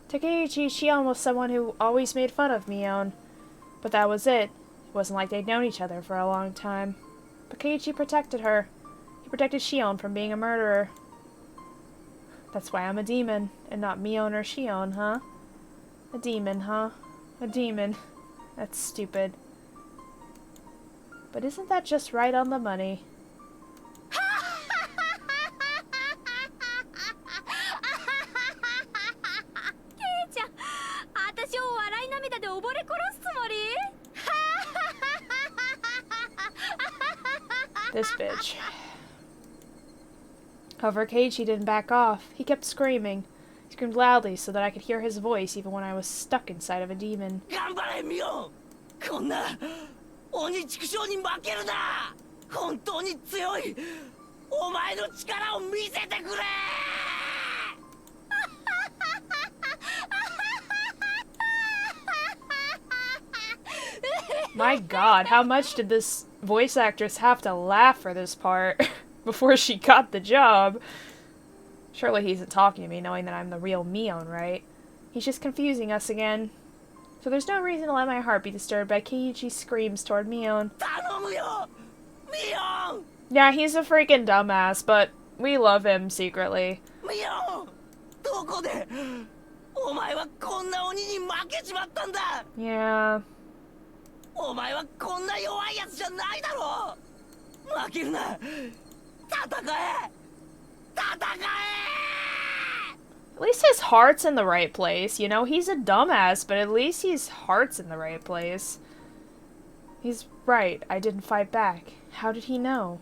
To Keiichi, Shion was someone who always made fun of Mion. But that was it. It wasn't like they'd known each other for a long time. But Keiichi protected her. He protected Shion from being a murderer. That's why I'm a demon, and not Mion or Shion, huh? A demon, huh? A demon. That's stupid. But isn't that just right on the money? 私を笑い涙で溺れ殺すつもり This bitch. However, Keiichi didn't back off. He kept screaming. He screamed loudly so that I could hear his voice even when I was stuck inside of a demon. 頑張れミオン、こんな鬼畜生に負けるな。本当に強いお前の力を見せてくれ。 My god, how much did this voice actress have to laugh for this part before she got the job? Surely he isn't talking to me knowing that I'm the real Mion, right? He's just confusing us again. So there's no reason to let my heart be disturbed by Keiichi's screams toward Mion. 頼むよ、ミオン。 Yeah, he's a freaking dumbass, but we love him secretly. ミオン、どこでお前はこんな鬼に負けちまったんだ。 Yeah. お前はこんな弱いやつじゃないだろう。負けるな。戦え。戦え。 At least his heart's in the right place. You know, he's a dumbass, but at least his heart's in the right place. He's right. I didn't fight back. How did he know?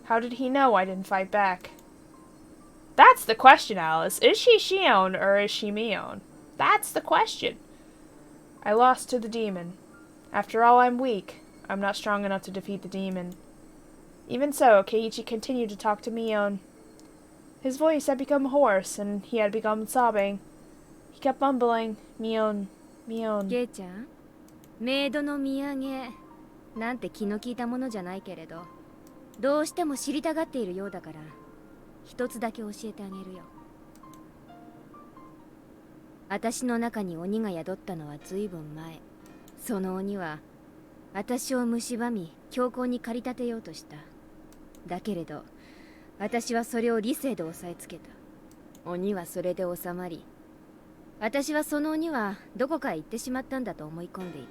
How did he know I didn't fight back? That's the question, Alice. Is she Shion or is she Mion? That's the question. I lost to the demon. After all, I'm weak. I'm not strong enough to defeat the demon. Even so, Keiichi continued to talk to Mion. His voice had become hoarse, and he had begun sobbing. He kept mumbling, Mion, Mion. ケイちゃん、メイドの土産なんて気の利いたものじゃないけれど、どうしても知りたがっているようだから、一つだけ教えてあげるよ。私の中に鬼が宿ったのはずいぶん前。その鬼は私を蝕み強行に駆り立てようとした。だけれど私はそれを理性で押さえつけた。鬼はそれで収まり、私はその鬼はどこかへ行ってしまったんだと思い込んでい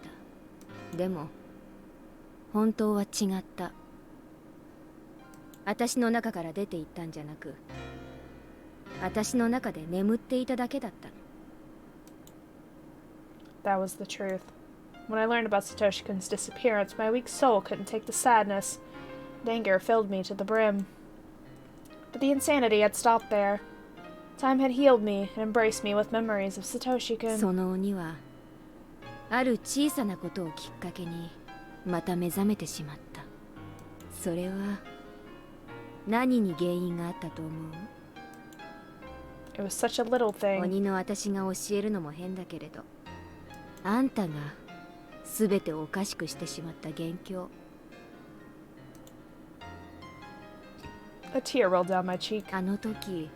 た。でも本当は違った。私の中から出て行ったんじゃなく、私の中で眠っていただけだったの。That was the truth. When I learned about Satoshi-kun's disappearance, my weak soul couldn't take the sadness. And anger filled me to the brim. But the insanity had stopped there. Time had healed me and embraced me with memories of Satoshi-kun. その鬼はある小さなことをきっかけにまた目覚めてしまった。それは何に原因があったと思う？ It was such a little thing. 鬼の私が教えるのも変だけれど、あんたが全てをおかしくしてしまった元凶。 A tear rolled down my cheek. あの時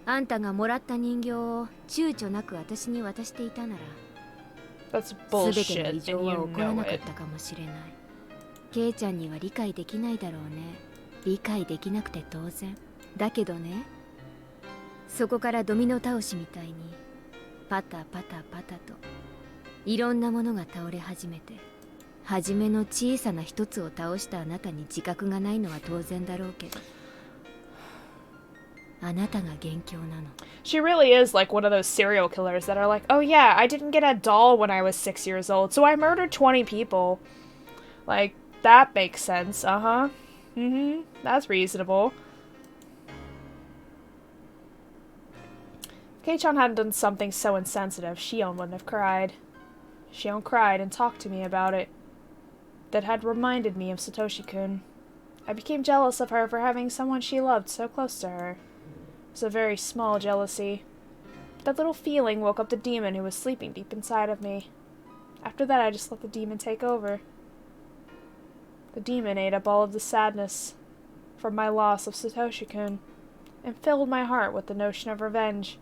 あんたがもらった人形を躊躇なく私に渡していたなら、 That's 全ての異 bullshit, 常 and は you 起こら know なかっ it. たかもしれない。ケイちゃんには理解できないだろうね。理解できなくて当然だけどね、そこからドミノ倒しみたいにパタパタパタといろんなものが倒れ始めて、初めの小さな一つを倒したあなたに自覚がないのは当然だろうけど、あなたが元凶なの。 She really is like one of those serial killers that are like, oh yeah, I didn't get a doll when I was 6 years old, so I murdered 20 people. Like, that makes sense, uh-huh. Mm-hmm, that's reasonable. If Kei-chan hadn't done something so insensitive, Shion wouldn't have cried. Shion cried and talked to me about it. That had reminded me of Satoshi-kun. I became jealous of her for having someone she loved so close to her. was a very small jealousy. That little feeling woke up the demon who was sleeping deep inside of me. After that, I just let the demon take over. The demon ate up all of the sadness from my loss of Satoshi-kun, and filled my heart with the notion of revenge,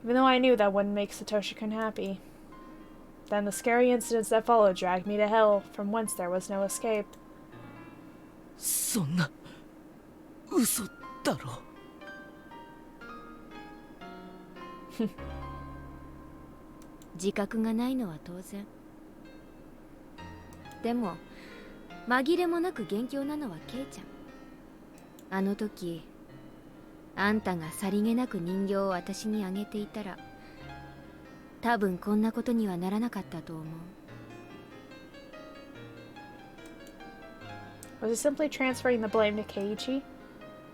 even though I knew that wouldn't make Satoshi-kun happy. Then the scary incidents that followed dragged me to hell, from whence there was no escape. そんな嘘だろ。自覚がないのは当然。でも紛れもなく元凶なのはケイちゃん。あの時あんたがさりげなく人形を私にあげていたら、多分こんなことにはならなかったと思う。Was it simply transferring the blame to Keiichi?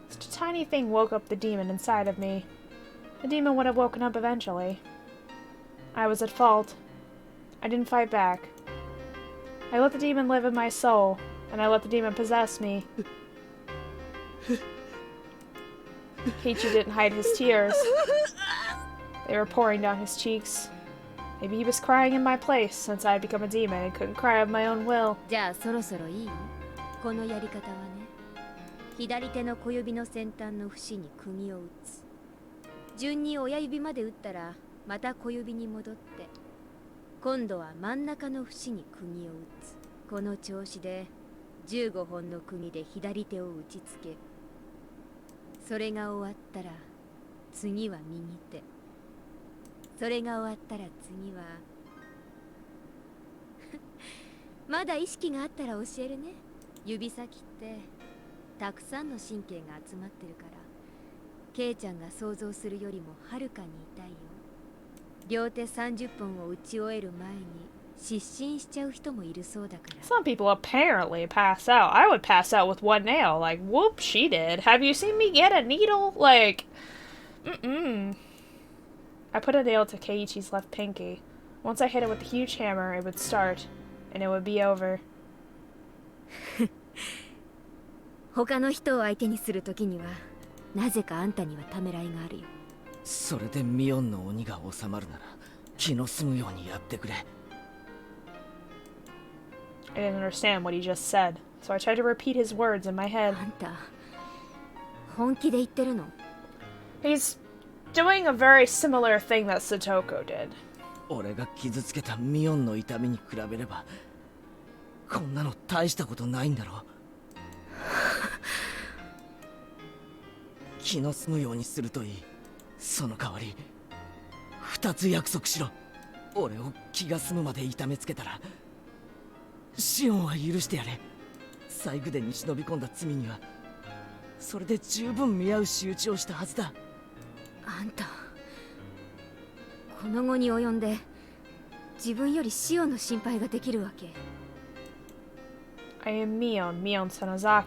Such a tiny thing woke up the demon inside of me. The demon would have woken up eventually. I was at fault. I didn't fight back. I let the demon live in my soul, and I let the demon possess me. Keiichi didn't hide his tears. They were pouring down his cheeks. Maybe he was crying in my place, since I had become a demon and couldn't cry of my own will. じゃあそろそろいい？このやり方はね、左手の小指の先端の節に釘を打つ。順に親指まで打ったらまた小指に戻って、今度は真ん中の節に釘を打つ。この調子で15本の釘で左手を打ちつけ、それが終わったら次は右手、それが終わったら次はまだ意識があったら教えるね。指先ってたくさんの神経が集まってるから、ケイちゃんが想像するよりもはるかに痛いよ。両手30本を打ち終える前に失神しちゃう人もいるそうだから。 Some people apparently pass out. I would pass out with one nail. Like, whoop, she did. Have you seen me get a needle? Like, I put a nail to Keiichi's left pinky. Once I hit it with a huge hammer, it would start, and it would be over. 他の人を相手にするときにはなぜかあんたにはためらいがあるよ。それでミオンの鬼が収まるなら気の済むようにやってくれ。I didn't understand what he just said, so I tried to repeat his words in my head. あんた本気で言ってるの？ He's doing a very similar thing that Satoko did. 俺が傷つけたミオンの痛みに比べればこんなの大したことないんだろう。気の済むようにするといい。その代わり2つ約束しろ。俺を気が済むまで痛めつけたらシオンは許してやれ。細工殿に忍び込んだ罪にはそれで十分見合う仕打ちをしたはずだ。あんたこの後に及んで自分よりシオンの心配ができるわけ？ I am Mion Sonozaki.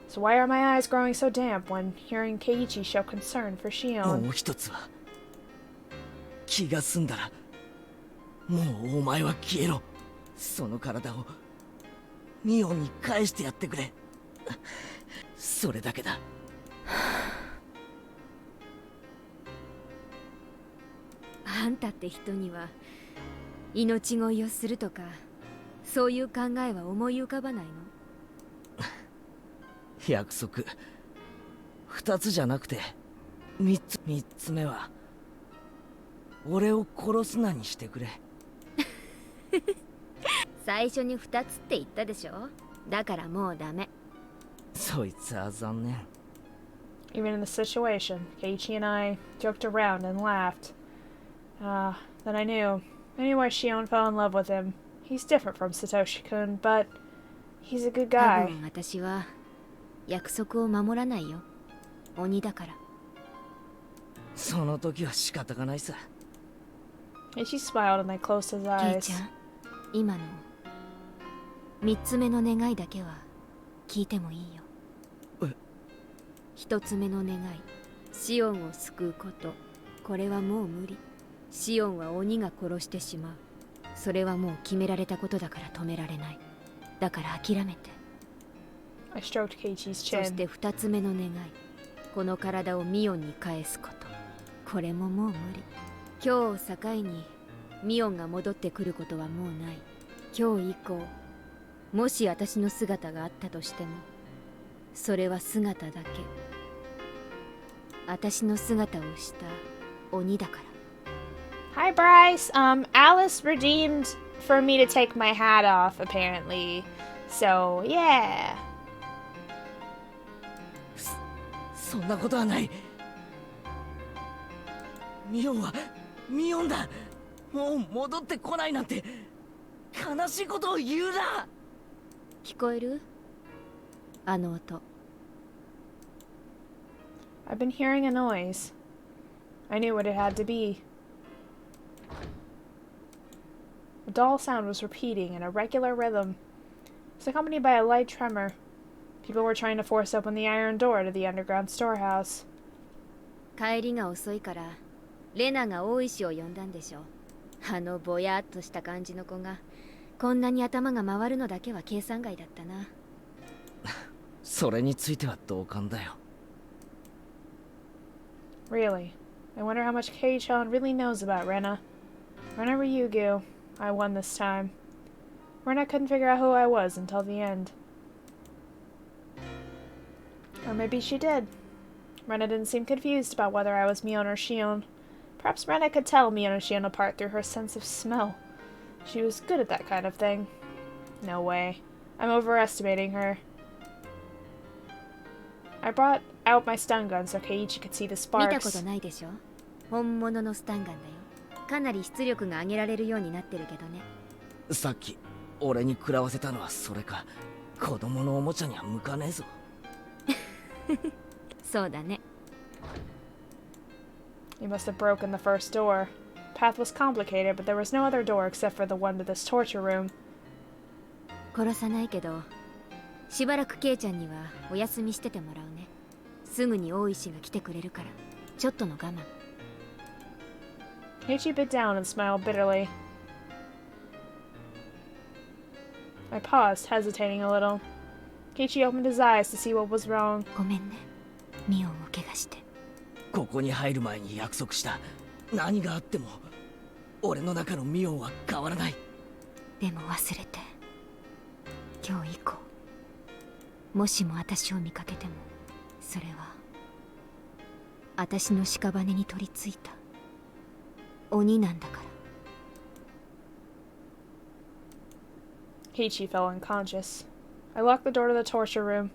So why are my eyes growing so damp when hearing Keiichi show concern for も Shion? う一つは気が済んだらもうお前は消えろ。その体をミオンに返してやってくれ。それだけだ。あんたって人には命乞いをするとかそういう考えは思い浮かばないの？約束2つじゃなくて3つ目は俺を殺すなにしてくれ。最初に2つって言ったでしょ。だからもうダメ。そいつは残念。 Even in the situation, Keiichi and I joked around and laughed. Then I knew why Shion fell in love with him. He's different from Satoshi-kun, but he's a good 多 guy. 分私は約束を守らないよ。鬼だから。その時は仕方がないさ。Keiichi smiled and I closed his ケイ eyes. ちゃん、今の3つ目の願いだけは聞いてもいいよ。え1つ目の願い、シオンを救うこと。これはもう無理。シオンは鬼が殺してしまう。それはもう決められたことだから止められない。だから諦めて。 I stroked Keiichi's そし chin. て2つ目の願い、この体をミオンに返すこと。これももう無理。今日を境にミオンが戻ってくることはもうない。今日以降もし私の姿があったとしても、それは姿だけ。私の姿をした鬼だから。Hi, Bryce. Alice redeemed for me to take my hat off, apparently. So, yeah. そんなことはない。ミオンはミオンだ。もう戻ってこないなんて悲しいことを言うな。聞こえる？あの音。I've been hearing a noise. I knew what it had to be. A dull sound was repeating in a regular rhythm. It was accompanied by a light tremor. People were trying to force open the iron door to the underground storehouse. 帰りが遅いからレナが大石を呼んだんでしょ。あのぼやっとした感じの子がこんなに頭が回るのだけは計算外だったな。それについては同感だよ。Really? I wonder how much Kei-chan really knows about Rena. Rena Ryugu. I won this time. Rena couldn't figure out who I was until the end. Or maybe she did. Rena didn't seem confused about whether I was Mion or Shion. Perhaps Rena could tell Mion and Shion apart through her sense of smell. She was good at that kind of thing. No way. I'm overestimating her. I brought out my stun gun so Keiichi could see the 見たこ sparks. とないでしょ。本物のスタンガンだよ。かなり出力が上げられるようになってるけどね。さっき俺に食らわせたのはそれか。子供のおもちゃには向かねえぞ。そうだね。You must have broken the first door. The path was complicated, but there was no other door except for the one to this torture room. 殺さないけど、しばらくケイちゃんにはお休みしててもらうね。すぐに大石が来てくれるから、ちょっとの我慢。Keiichi bit down and smiled bitterly. I paused, hesitating a little. Keiichi opened his eyes to see what was wrong. ごめんね。ミオンを怪我して。ここに入る前に約束した。何があっても俺の中のミオンは変わらない。でも忘れて。今日以降、もしも私を見かけても、それは私の屍に取り付いた鬼なんだから。Keiichi fell unconscious. I locked the door to the torture room.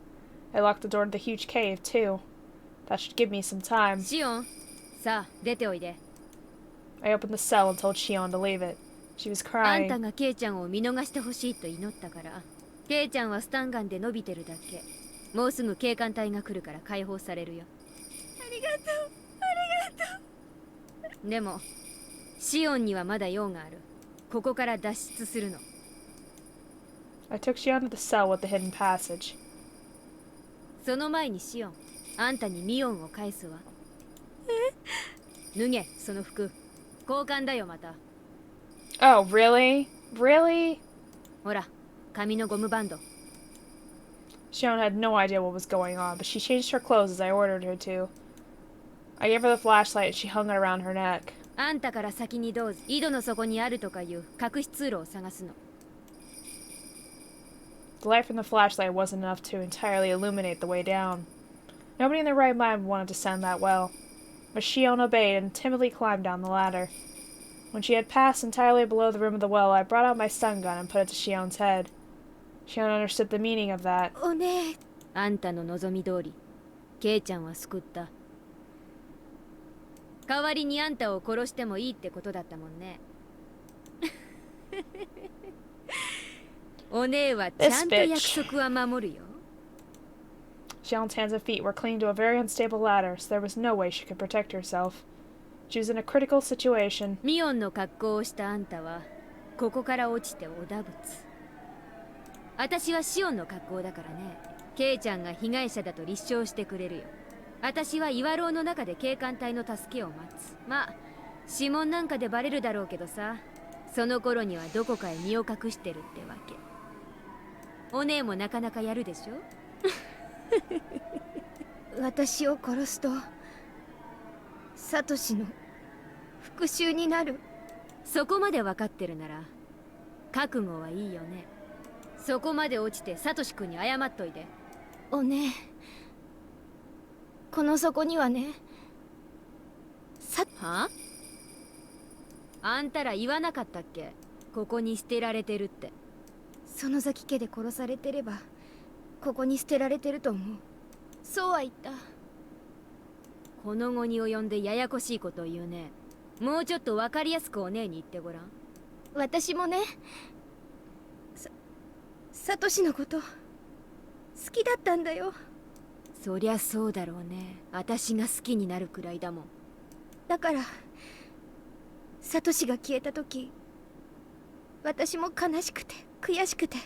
I locked the door to the huge cave, too. That should give me some time. シオン、さあ出ておいで。I opened the cell and told Shion to leave it. She was あんた crying. がケイちゃんを見逃してほしいと祈ったから。ケイちゃんはスタンガンで伸びてるだけ。もうすぐ警官隊が来るから解放されるよ。ありがとう、ありがとう。でもシオンにはまだ用がある。ここから脱出するの。I took Shion to the cell with the hidden passage. その前にシオン、あんたにミオンを返すわ。脱げ、その服。交換だよ、また。 Oh, really? Really? ほら、紙のゴムバンド。Shion had no idea what was going on, but she changed her clothes as I ordered her to. I gave her the flashlight and she hung it around her neck. あんたから先にどうぞ。井戸の底にあるとかいう隠し通路を探すの。The light from the flashlight wasn't enough to entirely illuminate the way down. Nobody in their right mind would want to descend that well. But Shion obeyed and timidly climbed down the ladder. When she had passed entirely below the rim of the well, I brought out my stun gun and put it to Shion's head. Shion understood the meaning of that. おねあんたの望み通り、ケイちゃんは救った。代わりにあんたを殺してもいいってことだったもんね。お姉はちゃんと約束は守るよ。Shion's hands and feet were clinging to a very unstable ladder, so there was no way she could protect herself. She was in a critical situation. ミオンの格好をしたあんたはここから落ちておだぶつ。私はシオンの格好だからね。ケイちゃんが被害者だと立証してくれるよ。私は岩牢の中で警官隊の助けを待つ。まあ指紋なんかでバレるだろうけどさ、その頃にはどこかへ身を隠してるってわけ。お姉もなかなかやるでしょ。私を殺すとサトシの復讐になる。そこまで分かってるなら覚悟はいいよね。そこまで落ちてサトシ君に謝っといて。おねえ、この底にはね、はあんたら言わなかったっけ、ここに捨てられてるって。園崎家で殺されてればここに捨てられてると思う。そうは言った。この後に及んでややこしいことを言うね。もうちょっと分かりやすくお姉に言ってごらん。私もね、サトシのこと好きだったんだよ。そりゃそうだろうね。私が好きになるくらいだもん。だからサトシが消えた時、私も悲しくて悔しくて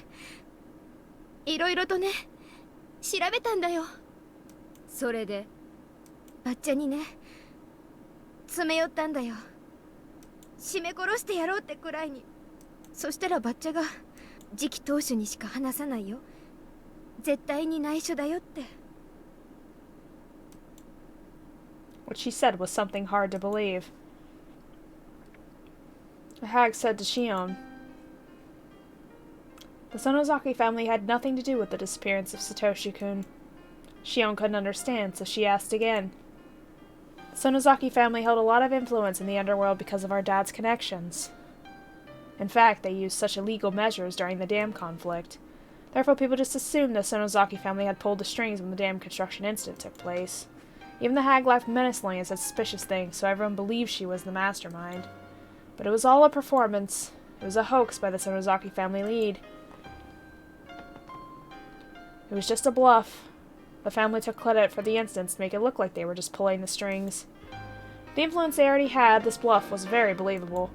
いろいろとね調べたんだよ。それでバッチャにね詰め寄ったんだよ。絞め殺してやろうってくらいに。そしたらバッチャが次期当主にしか話さないよ、絶対に内緒だよって。 What she said was something hard to believe. The hag said to Shion, "The Sonozaki family had nothing to do with the disappearance of Satoshi-kun." Shion couldn't understand, so she asked again. "The Sonozaki family held a lot of influence in the underworld because of our dad's connections. In fact, they used such illegal measures during the dam conflict. Therefore, people just assumed the Sonozaki family had pulled the strings when the dam construction incident took place. Even the hag laughed menacingly and said suspicious things, so everyone believed she was the mastermind. But it was all a performance. It was a hoax by the Sonozaki family lead. It was just a bluff. The family took credit for the incidents to make it look like they were just pulling the strings. The influence they already had, this bluff was very believable.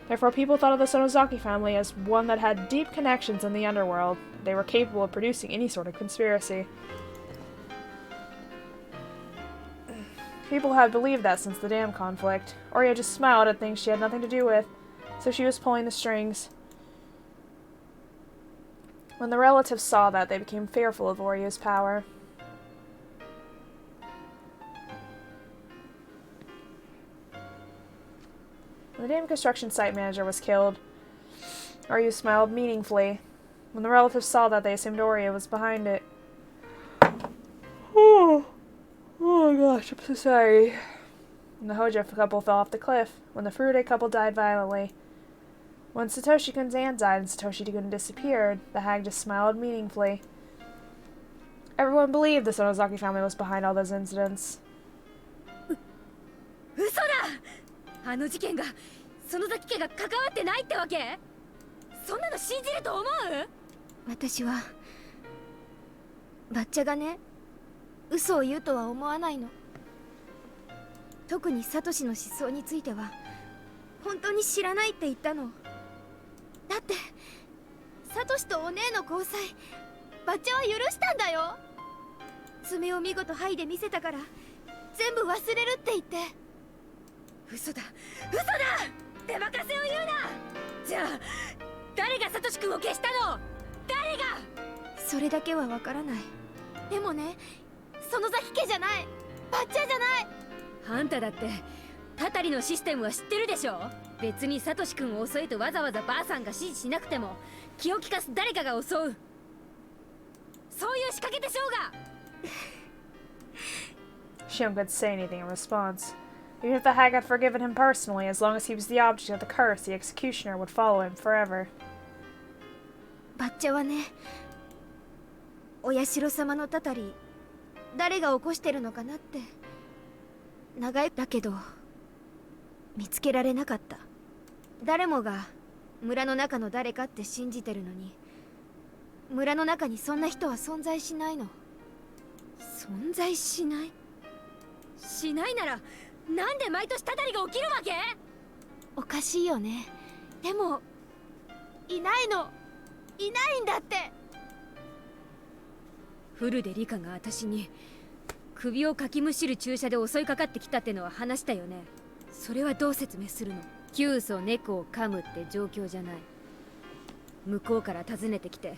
Therefore, people thought of the Sonozaki family as one that had deep connections in the underworld. They were capable of producing any sort of conspiracy. People had believed that since the dam conflict. Oria just smiled at things she had nothing to do with, so she was pulling the strings. When the relatives saw that, they became fearful of Oria's power. When the dam construction site manager was killed, Oria smiled meaningfully. When the relatives saw that, they assumed Oria was behind it. Oh my gosh, I'm so sorry. When the Hojo couple fell off the cliff. When the Furude couple died violently. When Satoshi-kun's aunt died and Satoshi-kun disappeared, the hag just smiled meaningfully. Everyone believed the Sonozaki family was behind all those incidents. 嘘だ。あの事件が園崎家が関わってないってわけ？そんなの信じると思う？私はバッチャがね、嘘を言うとは思わないの。特にサトシの失踪については本当に知らないって言ったの。だってサトシとお姉の交際、バッチャは許したんだよ。爪を見事剥いで見せたから全部忘れるって言って。嘘だ嘘だ、手任せを言うな。じゃあ誰がサトシ君を消したの？誰が？それだけはわからない。でもね、園崎家じゃない、バッチャじゃない。あんただってタタリのシステムは知ってるでしょ。別にサトシ君を襲えとわざわざばあさんが指示しなくても気を利かす誰かが襲う、そういう仕掛けでしょうが。Shion couldn't say anything in response. Even if the hag had forgiven him personally, as long as he was the object of the curse, the executioner would follow him forever. バッチャはね、お社様のたたり誰が起こしてるのかなって長いだけど見つけられなかった。誰もが村の中の誰かって信じてるのに、村の中にそんな人は存在しないの。存在しない？しないならなんで毎年たたりが起きるわけ？おかしいよね。でもいないの、いないんだって。フルでリカが私に首をかきむしる注射で襲いかかってきたってのは話したよね。それはどう説明するの？急須猫を噛むって状況じゃない。向こうから訪ねてきて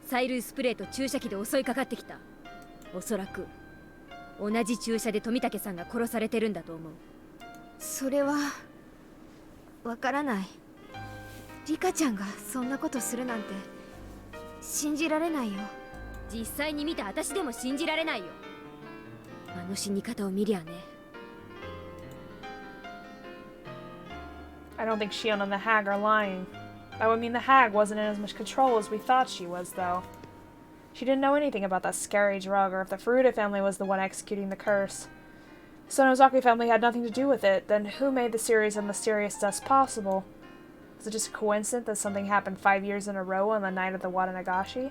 催涙スプレーと注射器で襲いかかってきた。おそらく同じ注射で富武さんが殺されてるんだと思う。それはわからない。リカちゃんがそんなことするなんて信じられないよ。実際に見た私でも信じられないよ。あの死に方を見りゃね。I don't think Shion and the hag are lying. That would mean the hag wasn't in as much control as we thought she was, though. She didn't know anything about that scary drug, or if the Furuta family was the one executing the curse. The Sonozaki family had nothing to do with it, then who made the series of mysterious deaths possible? Was it just a coincidence that something happened 5 years in a row on the night of the Watanagashi?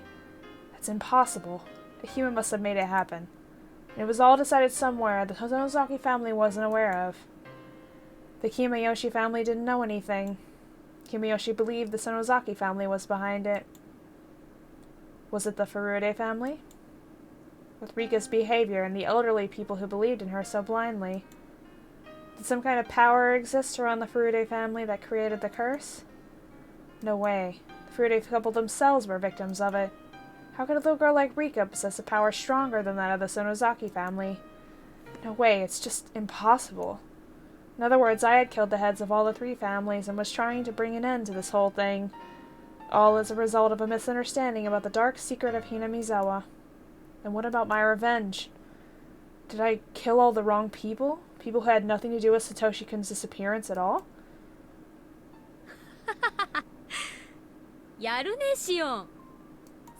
That's impossible. A human must have made it happen. And it was all decided somewhere the Sonozaki family wasn't aware of. The Kimayoshi family didn't know anything. Kimayoshi believed the Sonozaki family was behind it. Was it the Furude family? With Rika's behavior and the elderly people who believed in her so blindly, did some kind of power exist around the Furude family that created the curse? No way. The Furude couple themselves were victims of it. How could a little girl like Rika possess a power stronger than that of the Sonozaki family? No way, it's just impossible. In other words, I had killed the heads of all the 3 families and was trying to bring an end to this whole thing. All as a result of a misunderstanding about the dark secret of Hinamizawa. And what about my revenge? Did I kill all the wrong people? People who had nothing to do with Satoshi-kun's disappearance at all? やるね、シオン。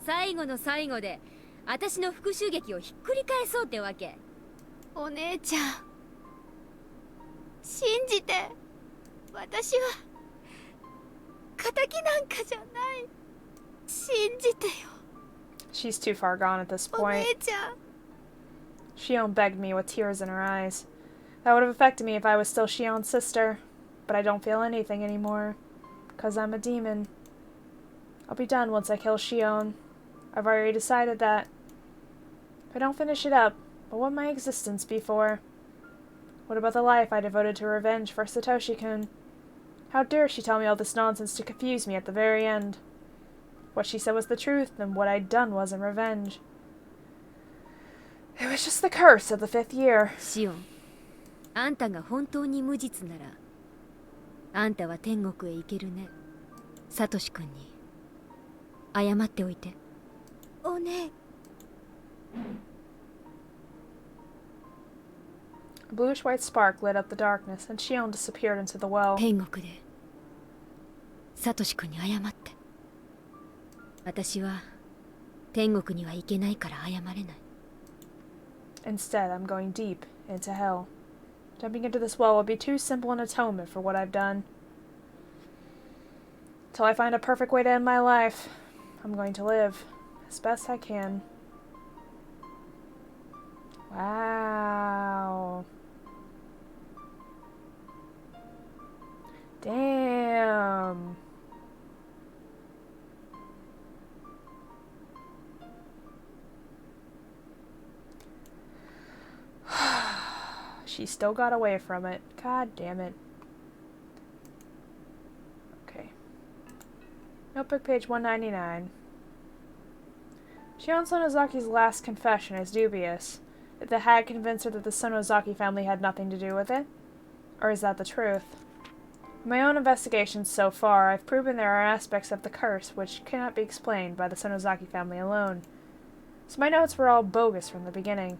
最後の最後で私の復讐劇をひっくり返そうってわけ。お姉ちゃん、信じて。私は仇なんかじゃない。信じてよ。 She's too far gone at this お point. 姉ちゃん。 Shion begged me with tears in her eyes. That would have affected me if I was still Shion's sister. But I don't feel anything anymore. Because I'm a demon. I'll be done once I kill Shion. I've already decided that. If I don't finish it up, what would my existence be for? What about the life I devoted to revenge for Satoshi-kun? How dare she tell me all this nonsense to confuse me at the very end? What she said was the truth, and what I'd done wasn't revenge. It was just the curse of the 5th year. シオン、あんたが本当に無実なら、あんたは天国へ行けるね。サトシ君に謝っておいて。お姉。A bluish-white spark lit up the darkness, and Shion disappeared into the well. 天国でサトシ君に謝って。私は天国には行けないから謝れない。Instead, I'm going deep into hell. Jumping into this well will be too simple an atonement for what I've done. Till I find a perfect way to end my life, I'm going to live as best I can. Wow. Damn. She still got away from it. God damn it. Okay. Notebook page 199. Shion Sonozaki's last confession is dubious. Did the hag convince her that the Sonozaki family had nothing to do with it? Or is that the truth? In my own investigations so far, I've proven there are aspects of the curse which cannot be explained by the Sonozaki family alone. So my notes were all bogus from the beginning.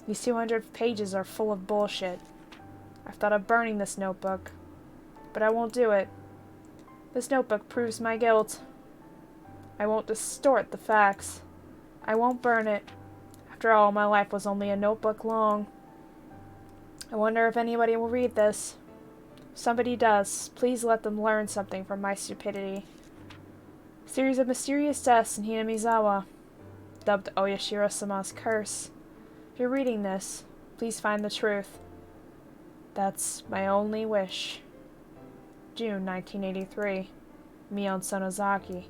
These 200 pages are full of bullshit. I've thought of burning this notebook, but I won't do it. This notebook proves my guilt. I won't distort the facts. I won't burn it. After all, my life was only a notebook long. I wonder if anybody will read this. If somebody does, please let them learn something from my stupidity. A series of mysterious deaths in Hinamizawa, dubbed Oyashiro-sama's curse. If you're reading this, please find the truth. That's my only wish. June 1983. Mion Sonozaki.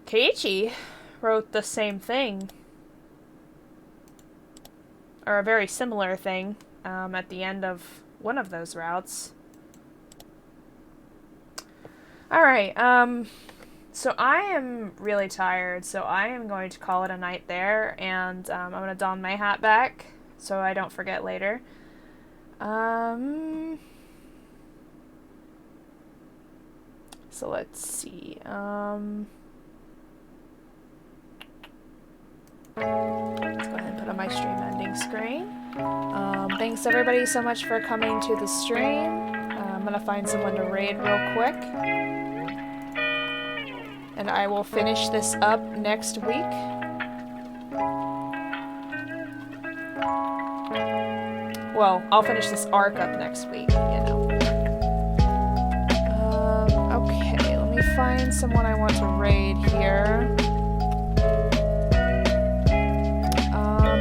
Keiichi wrote the same thing. Or a very similar thing at the end of one of those routes. Alright, so I am really tired, so I am going to call it a night there, and I'm going to don my hat back so I don't forget later. So let's see. Let's go ahead and put on my stream ending screen. Thanks everybody so much for coming to the stream. I'm gonna find someone to raid real quick. And I will finish this up next week. Well, I'll finish this arc up next week, you know. Okay, let me find someone I want to raid here.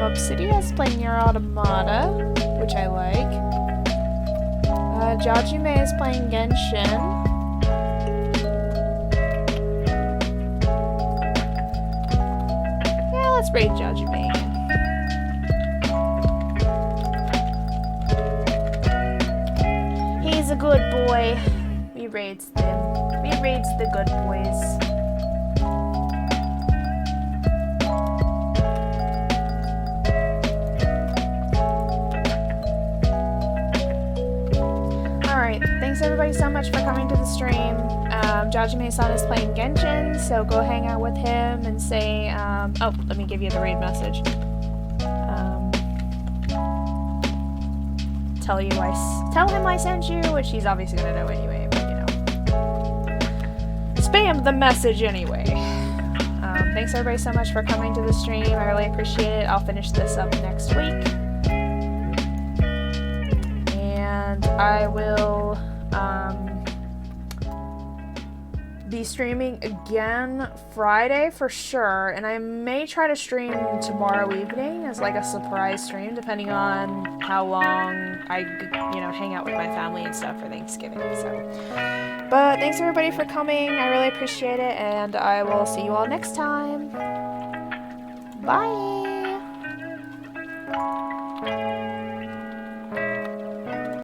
Obsidian's playing Nier Automata, which I like. Jajime is playing Genshin. Yeah, let's raid Jajime. He's a good boy. We raids them. We raids the good boys. Thanks everybody so much for coming to the stream. Jajime-san is playing Genshin, so go hang out with him and say, oh, let me give you the raid message. Tell him I sent you, which he's obviously gonna know anyway, but you know. Spam the message anyway. Thanks everybody so much for coming to the stream. I really appreciate it. I'll finish this up next week. And I will be streaming again Friday for sure, and I may try to stream tomorrow evening as like a surprise stream, depending on how long I, you know, hang out with my family and stuff for Thanksgiving. So, but thanks everybody for coming. I really appreciate it, and I will see you all next time. Bye.